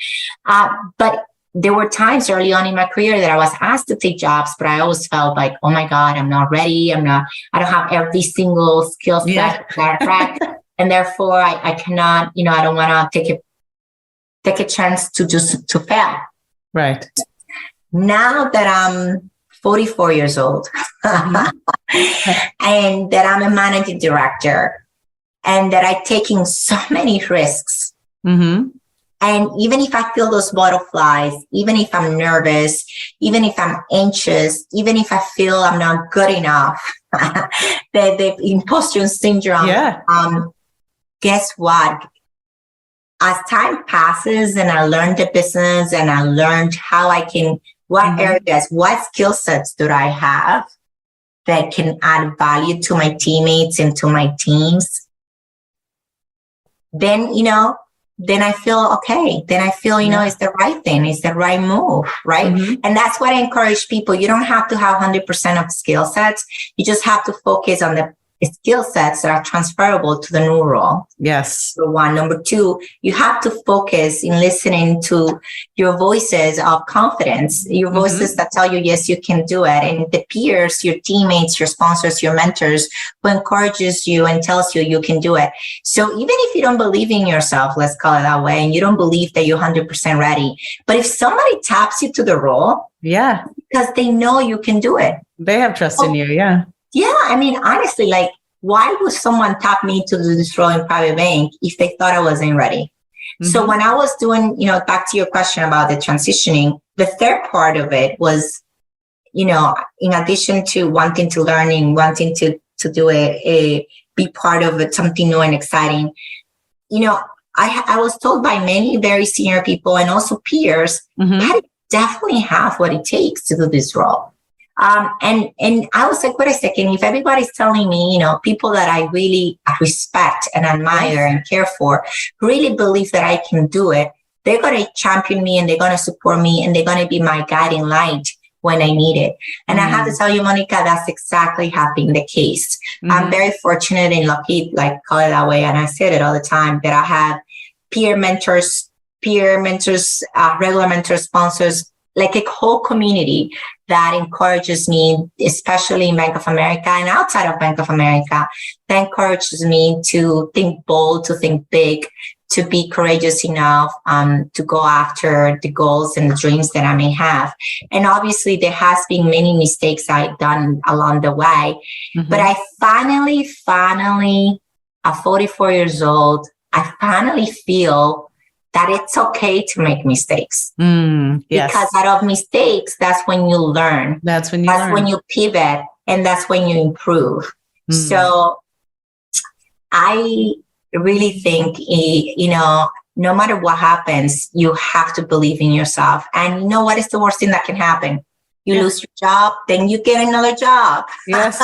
But there were times early on in my career that I was asked to take jobs, but I always felt like, oh my God, I'm not ready. I don't have every single skill set, right? And therefore I cannot, I don't want to take a chance to fail. Right. Now that I'm 44 years old and that I'm a managing director and that I'm taking so many risks. And even if I feel those butterflies, even if I'm nervous, even if I'm anxious, even if I feel I'm not good enough, the imposter syndrome, guess what? As time passes and I learned the business and I learned how I can, what areas, what skill sets do I have that can add value to my teammates and to my teams, then I feel okay. Then I feel, it's the right thing. It's the right move, right? And that's what I encourage people. You don't have to have 100% of skill sets. You just have to focus on the skill sets that are transferable to the new role. Yes. Number one. Number two, you have to focus in listening to your voices of confidence, your voices that tell you, yes, you can do it. And the peers, your teammates, your sponsors, your mentors who encourages you and tells you you can do it. So even if you don't believe in yourself, let's call it that way, and you don't believe that you're 100% ready, but if somebody taps you to the role, because they know you can do it. They have trust in you. Yeah. Yeah, I mean, honestly, like, why would someone tap me to do this role in private bank if they thought I wasn't ready? So when I was doing, back to your question about the transitioning, the third part of it was, in addition to wanting to learn and wanting to do be part of it, something new and exciting, I was told by many very senior people and also peers that I definitely have what it takes to do this role. And I was like, wait a second, if everybody's telling me, people that I really respect and admire and care for, really believe that I can do it, they're going to champion me and they're going to support me and they're going to be my guiding light when I need it. And I have to tell you, Monica, that's exactly have been the case. I'm very fortunate and lucky, like call it that way. And I said it all the time, that I have peer mentors, regular mentors, sponsors, like a whole community that encourages me, especially in Bank of America and outside of Bank of America, that encourages me to think bold, to think big, to be courageous enough to go after the goals and the dreams that I may have. And obviously, there has been many mistakes I've done along the way. But I finally, at 44 years old, I finally feel that it's okay to make mistakes. Because out of mistakes, that's when you learn. That's when you pivot, and that's when you improve. So I really think, no matter what happens, you have to believe in yourself. And you know what is the worst thing that can happen? You lose your job, then you get another job. Yes,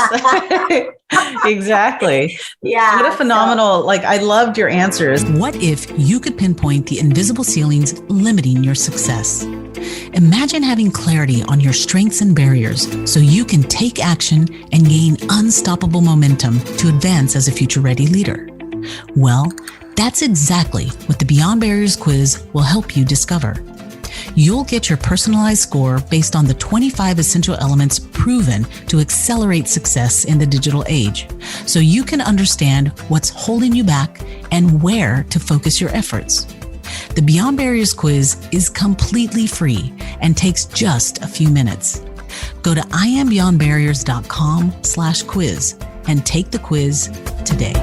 exactly. Yeah. What a phenomenal, I loved your answers. What if you could pinpoint the invisible ceilings limiting your success? Imagine having clarity on your strengths and barriers so you can take action and gain unstoppable momentum to advance as a future-ready leader. Well, that's exactly what the Beyond Barriers quiz will help you discover. You'll get your personalized score based on the 25 essential elements proven to accelerate success in the digital age, so you can understand what's holding you back and where to focus your efforts. The Beyond Barriers quiz is completely free and takes just a few minutes. Go to iambeyondbarriers.com/quiz and take the quiz today.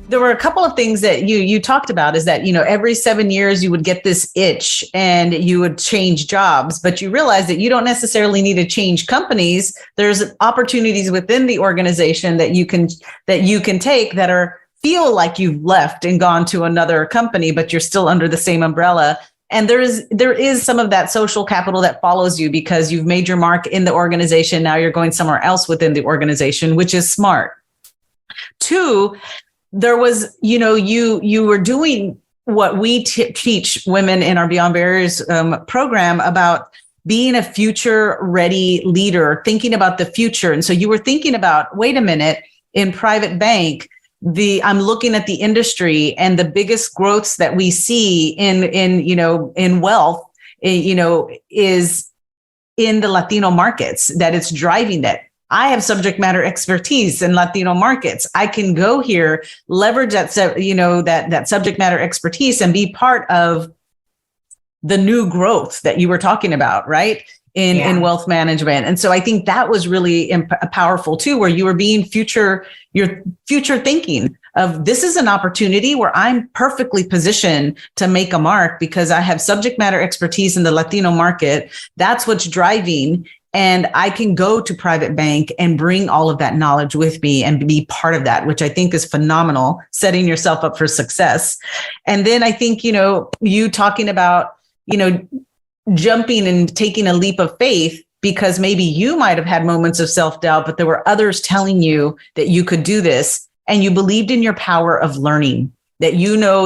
There were a couple of things that you talked about, is that, every 7 years you would get this itch and you would change jobs, but you realize that you don't necessarily need to change companies. There's opportunities within the organization that you can take that feel like you've left and gone to another company, but you're still under the same umbrella. And there is some of that social capital that follows you because you've made your mark in the organization. Now you're going somewhere else within the organization, which is smart. 2, there was, you were doing what we teach women in our Beyond Barriers program about being a future ready leader, thinking about the future. And so you were thinking about, wait a minute, in private bank, I'm looking at the industry, and the biggest growths that we see in wealth, is in the Latino markets, that it's driving that. I have subject matter expertise in Latino markets. I can go here, leverage that subject matter expertise and be part of the new growth that you were talking about, right? In wealth management. And so I think that was really powerful too, where you were being your future thinking of, this is an opportunity where I'm perfectly positioned to make a mark because I have subject matter expertise in the Latino market. That's what's driving. And I can go to private bank and bring all of that knowledge with me and be part of that, which I think is phenomenal, setting yourself up for success. And then I think, you talking about, jumping and taking a leap of faith, because maybe you might have had moments of self-doubt, but there were others telling you that you could do this, and you believed in your power of learning, that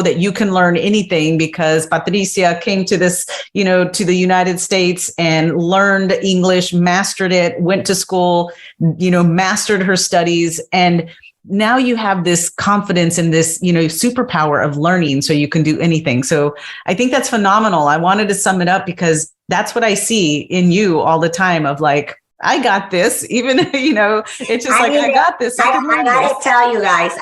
that you can learn anything, because Patricia came to this, to the United States and learned English, mastered it, went to school, mastered her studies. And now you have this confidence in this, superpower of learning, so you can do anything. So I think that's phenomenal. I wanted to sum it up because that's what I see in you all the time, of like, I got this, even, it's just I got this. I gotta tell you guys,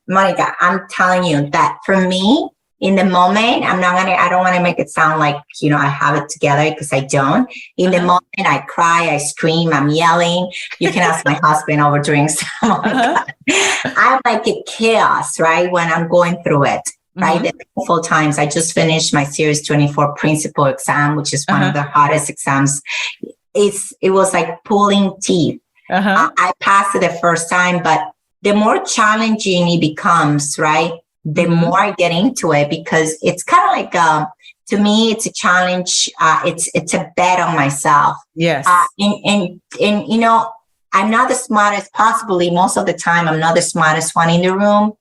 Monica, I'm telling you that for me, in the moment, I don't want to make it sound like, I have it together, because I don't. In the moment, I cry, I scream, I'm yelling. You can ask my husband over drinks. I'm like a chaos, right? When I'm going through it, right? The painful times. I just finished my Series 24 principal exam, which is one of the hardest exams. It was like pulling teeth. I passed it the first time, but the more challenging it becomes, right? The more I get into it, because it's kind of like, to me, it's a challenge. It's a bet on myself. Yes. And I'm not the smartest, possibly most of the time, I'm not the smartest one in the room.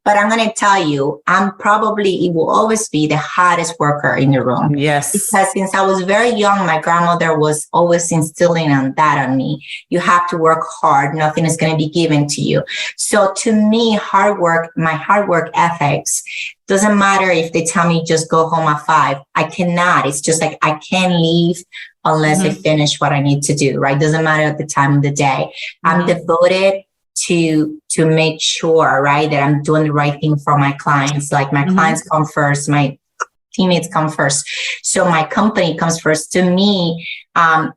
But I'm going to tell you, it will always be the hardest worker in the room. Yes. Because since I was very young, my grandmother was always instilling that on me. You have to work hard. Nothing is going to be given to you. So to me, my hard work ethics, doesn't matter if they tell me just go home at 5. I cannot. It's just like, I can't leave unless I finish what I need to do, right? Doesn't matter at the time of the day. I'm devoted to make sure, right, that I'm doing the right thing for my clients. Like my clients come first, my teammates come first. So my company comes first to me. And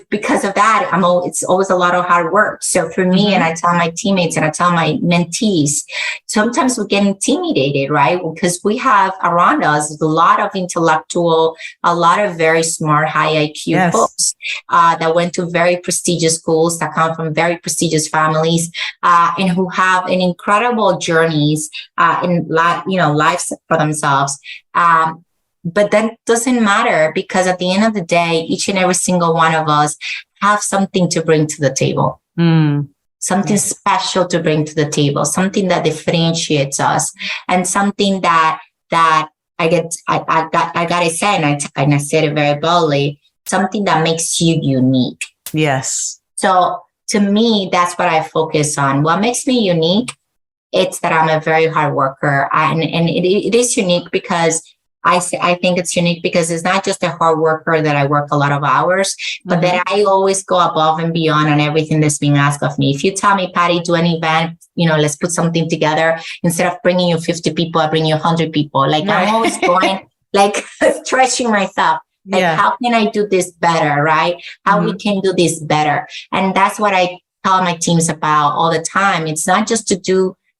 because of that, it's always a lot of hard work. So for me, and I tell my teammates and I tell my mentees, sometimes we get intimidated, right? Because we have around us a lot of intellectual, a lot of very smart, high IQ folks that went to very prestigious schools, that come from very prestigious families, and who have an incredible journeys in lives for themselves. But that doesn't matter, because at the end of the day, each and every single one of us have something to bring to the table, something special to bring to the table, something that differentiates us, and something that I gotta say, and I said it very boldly, something that makes you unique. Yes. So to me, that's what I focus on. What makes me unique? It's that I'm a very hard worker, and it is unique because I think it's unique because it's not just a hard worker that I work a lot of hours, but that I always go above and beyond on everything that's being asked of me. If you tell me, Patty, do an event, let's put something together. Instead of bringing you 50 people, I bring you 100 people. Like I'm always going, like stretching myself. Like, how can I do this better, right? How we can do this better. And that's what I tell my teams about all the time. It's not just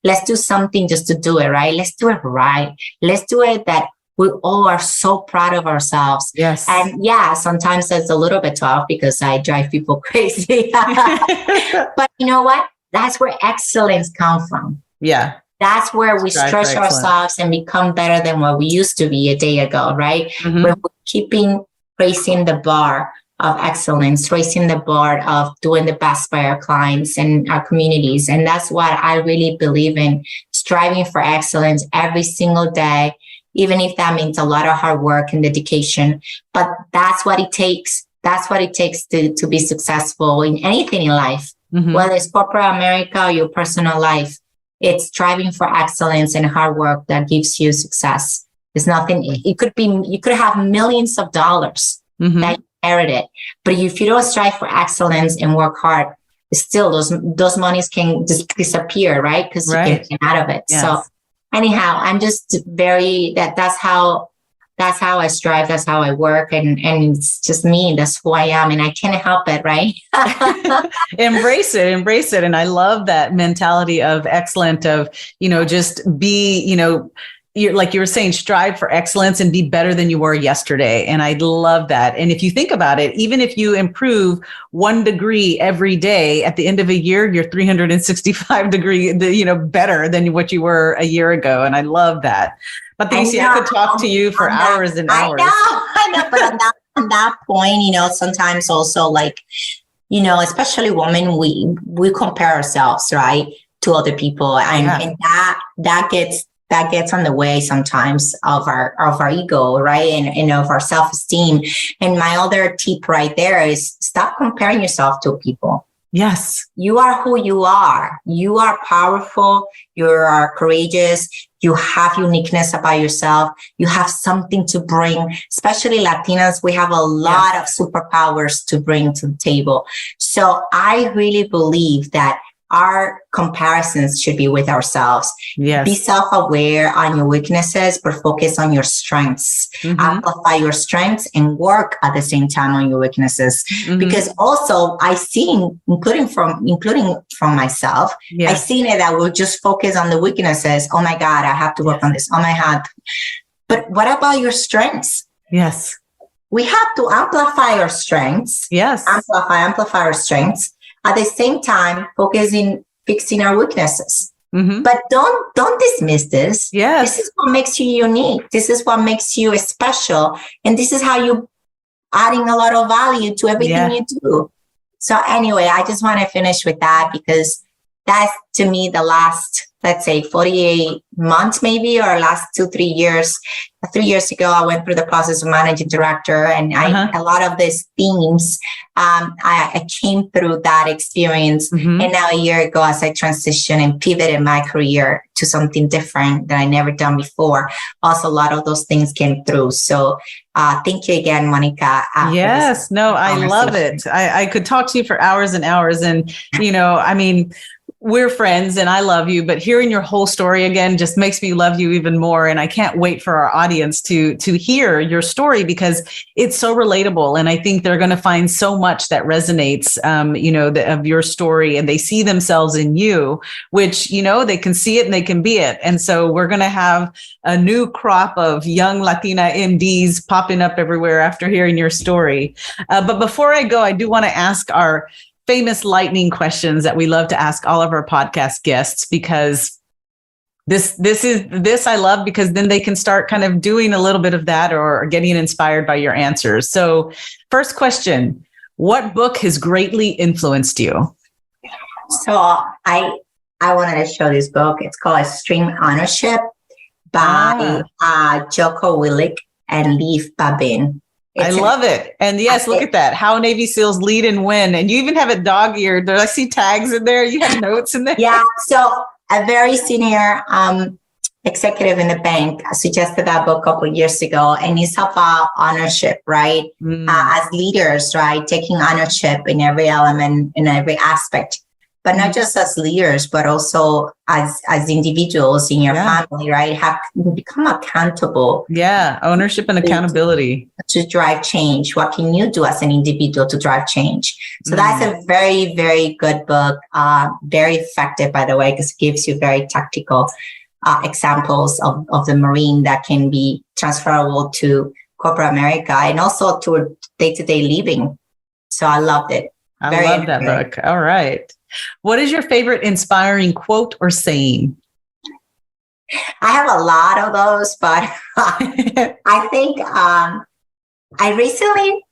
let's do something just to do it, right? Let's do it right. Let's do it that we all are so proud of ourselves. Yes. And sometimes it's a little bit tough because I drive people crazy. But you know what? That's where excellence comes from. Yeah. That's where we stretch ourselves and become better than what we used to be a day ago, right? When we're raising the bar of excellence, raising the bar of doing the best by our clients and our communities. And that's what I really believe in, striving for excellence every single day, even if that means a lot of hard work and dedication. But that's what it takes. That's what it takes to be successful in anything in life, whether it's corporate America or your personal life. It's striving for excellence and hard work that gives you success. There's nothing, you could have millions of dollars that you inherited, but if you don't strive for excellence and work hard, still those monies can just disappear, right? Because you can get out of it. Yes. So anyhow, I'm just that's how I strive. That's how I work. And it's just me. That's who I am. And I can't help it. Right. Embrace it. And I love that mentality of excellent, of, just be, you're like you were saying, strive for excellence and be better than you were yesterday. And I love that. And if you think about it, even if you improve 1 degree every day, at the end of a year, you're 365 degree, better than what you were a year ago. And I love that. Patricia, I could talk to you for hours and hours. I know. But on that point, sometimes also like, especially women, we compare ourselves, right, to other people. And that gets on the way sometimes of our ego, right? And of our self-esteem. And my other tip right there is stop comparing yourself to people. Yes. You are who you are. You are powerful. You are courageous. You have uniqueness about yourself. You have something to bring, especially Latinas. We have a lot of superpowers to bring to the table. So I really believe that our comparisons should be with ourselves. Yes. Be self-aware on your weaknesses, but focus on your strengths. Amplify your strengths and work at the same time on your weaknesses. Because also I seen, including from myself, I seen it that we'll just focus on the weaknesses. Oh my God, I have to work on this. Oh my God. But what about your strengths? Yes. We have to amplify our strengths. Yes. Amplify our strengths. At the same time, fixing our weaknesses. But don't dismiss this. Yes. This is what makes you unique. This is what makes you special. And this is how you adding a lot of value to everything you do. So anyway, I just want to finish with that because that's to me the last, let's say 48 months maybe, or last 2-3 years. 3 years ago, I went through the process of managing director, and a lot of these themes, I came through that experience. And now a year ago, as I transitioned and pivoted my career to something different that I never done before, also a lot of those things came through. So thank you again, Monica. Yes, no, I love it. I could talk to you for hours and hours. And, we're friends and I love you, but hearing your whole story again just makes me love you even more. And I can't wait for our audience to hear your story because it's so relatable. And I think they're going to find so much that resonates, of your story, and they see themselves in you, which, they can see it and they can be it. And so we're going to have a new crop of young Latina MDs popping up everywhere after hearing your story. But before I go, I do want to ask our famous lightning questions that we love to ask all of our podcast guests, because this I love, because then they can start kind of doing a little bit of that or getting inspired by your answers. So first question, what book has greatly influenced you? So I wanted to show this book. It's called Extreme Ownership by Joko Willink and Leif Babin. I love it. And yes, look at that. How Navy SEALs lead and win. And you even have it dog-eared. I see tags in there. You have notes in there. Yeah. So a very senior executive in the bank suggested that book a couple of years ago. And it's about ownership, right? As leaders, right? Taking ownership in every element, in every aspect. But not just as leaders, but also as individuals in your family, right? Have become accountable. Yeah, ownership and accountability. To drive change. What can you do as an individual to drive change? So that's a very, very good book. Very effective, by the way, because it gives you very tactical examples of the Marine that can be transferable to corporate America and also to day-to-day living. So I loved it. I love that book. All right. What is your favorite inspiring quote or saying? I have a lot of those, but I think I recently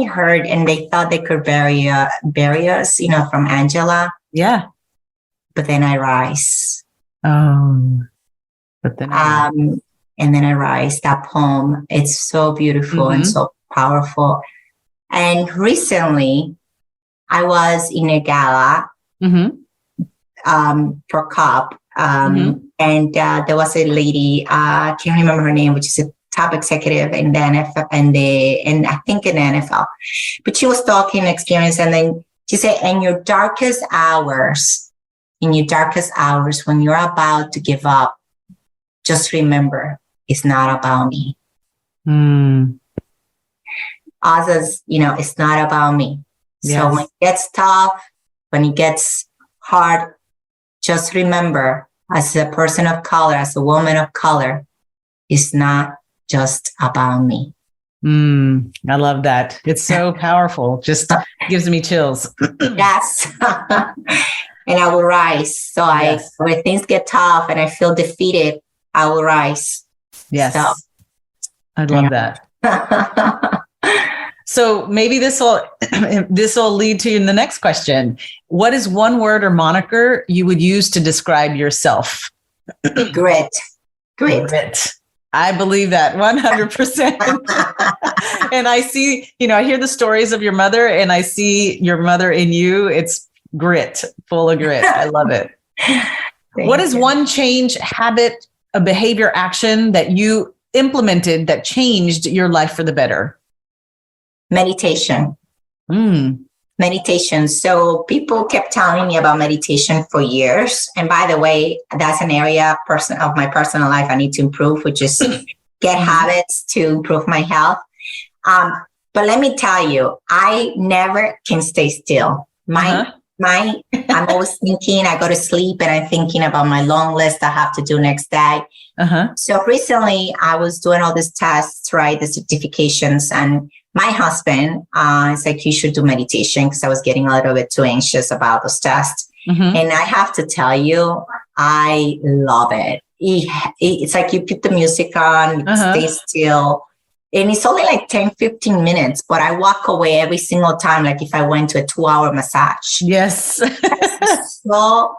heard, and they thought they could bury us, from Angela. Yeah. But then I rise. Oh. But then and then I rise. That poem. It's so beautiful and so powerful. And recently, I was in a gala for COP, and there was a lady, I can't remember her name, which is a top executive in the NFL, and I think in the NFL. But she was talking experience, and then she said, in your darkest hours, when you're about to give up, just remember, it's not about me. Others, it's not about me. Yes. So when it gets tough, when it gets hard, just remember, as a person of color, as a woman of color, it's not just about me. I love that. It's so powerful. Just gives me chills. Yes. And I will rise. So when things get tough and I feel defeated, I will rise. Yes. So, I love that. So maybe this will lead to the next question. What is one word or moniker you would use to describe yourself? Grit. I believe that 100%. And I see, I hear the stories of your mother and I see your mother in you. It's grit, full of grit. I love it. What is one change, habit, a behavior, action that you implemented that changed your life for the better? Meditation. Meditation. So people kept telling me about meditation for years. And by the way, that's an area of my personal life I need to improve, which is get habits to improve my health. But let me tell you, I never can stay still. I'm always thinking. I go to sleep and I'm thinking about my long list I have to do next day. So recently I was doing all these tests, right? The certifications, and my husband is like, you should do meditation, because I was getting a little bit too anxious about those tests. And I have to tell you, I love it. It's like you put the music on, stay still. And it's only like 10, 15 minutes, but I walk away every single time, like if I went to a 2-hour massage. Yes. So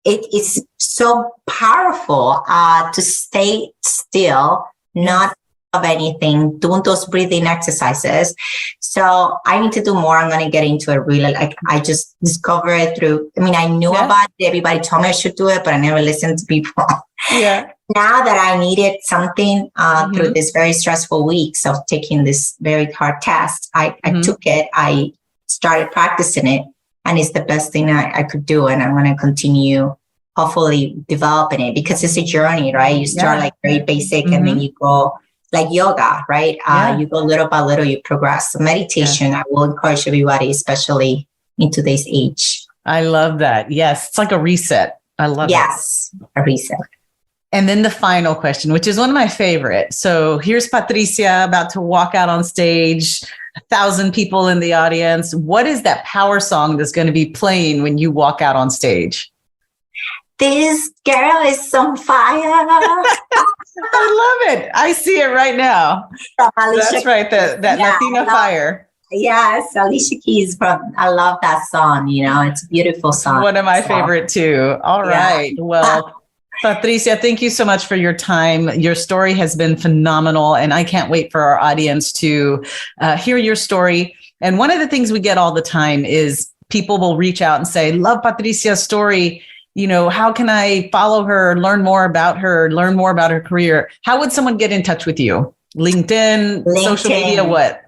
it's so powerful to stay still, not of anything, doing those breathing exercises. So I need to do more. I'm going to get into it really. I just discovered it through, I knew about it. Everybody told me I should do it, but I never listened to people. Yeah. Now that I needed something through this very stressful weeks of taking this very hard test, I took it. I started practicing it. And it's the best thing I could do. And I'm going to continue hopefully developing it because it's a journey, right? You start like very basic and then you go like yoga, right? You go little by little, you progress. So meditation, I will encourage everybody, especially in today's age. I love that. Yes. It's like a reset. I love it. Yes, a reset. And then the final question, which is one of my favorite. So here's Patricia about to walk out on stage, 1,000 people in the audience. What is that power song that's going to be playing when you walk out on stage? This girl is on fire. I love it. I see it right now. That's right. That Latina fire. Yes, Alicia Keys I love that song. It's a beautiful song. One of my favorite too. All right. Well, Patricia, thank you so much for your time. Your story has been phenomenal, and I can't wait for our audience to hear your story. And one of the things we get all the time is people will reach out and say, love Patricia's story. How can I follow her, learn more about her career? How would someone get in touch with you? LinkedIn, social media, what?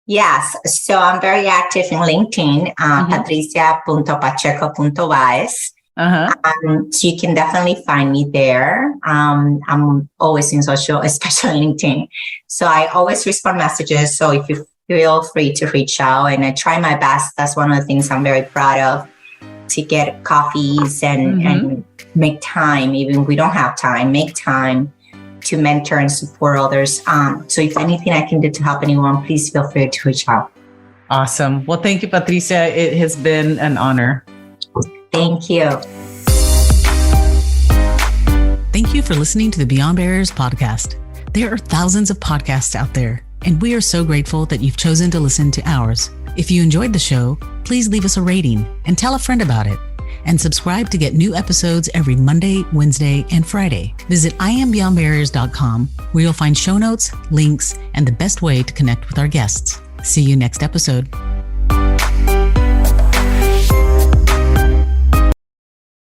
Yes. So I'm very active in LinkedIn, patricia.pacheco.baez. So you can definitely find me there. I'm always in social, especially LinkedIn. So I always respond messages. So if you feel free to reach out, and I try my best. That's one of the things I'm very proud of, to get coffees and make time, even if we don't have time, make time to mentor and support others. So if anything I can do to help anyone, please feel free to reach out. Awesome. Well, thank you, Patricia. It has been an honor. Thank you. Thank you for listening to the Beyond Barriers podcast. There are thousands of podcasts out there, and we are so grateful that you've chosen to listen to ours. If you enjoyed the show, please leave us a rating and tell a friend about it. And subscribe to get new episodes every Monday, Wednesday, and Friday. Visit IamBeyondBarriers.com, where you'll find show notes, links, and the best way to connect with our guests. See you next episode.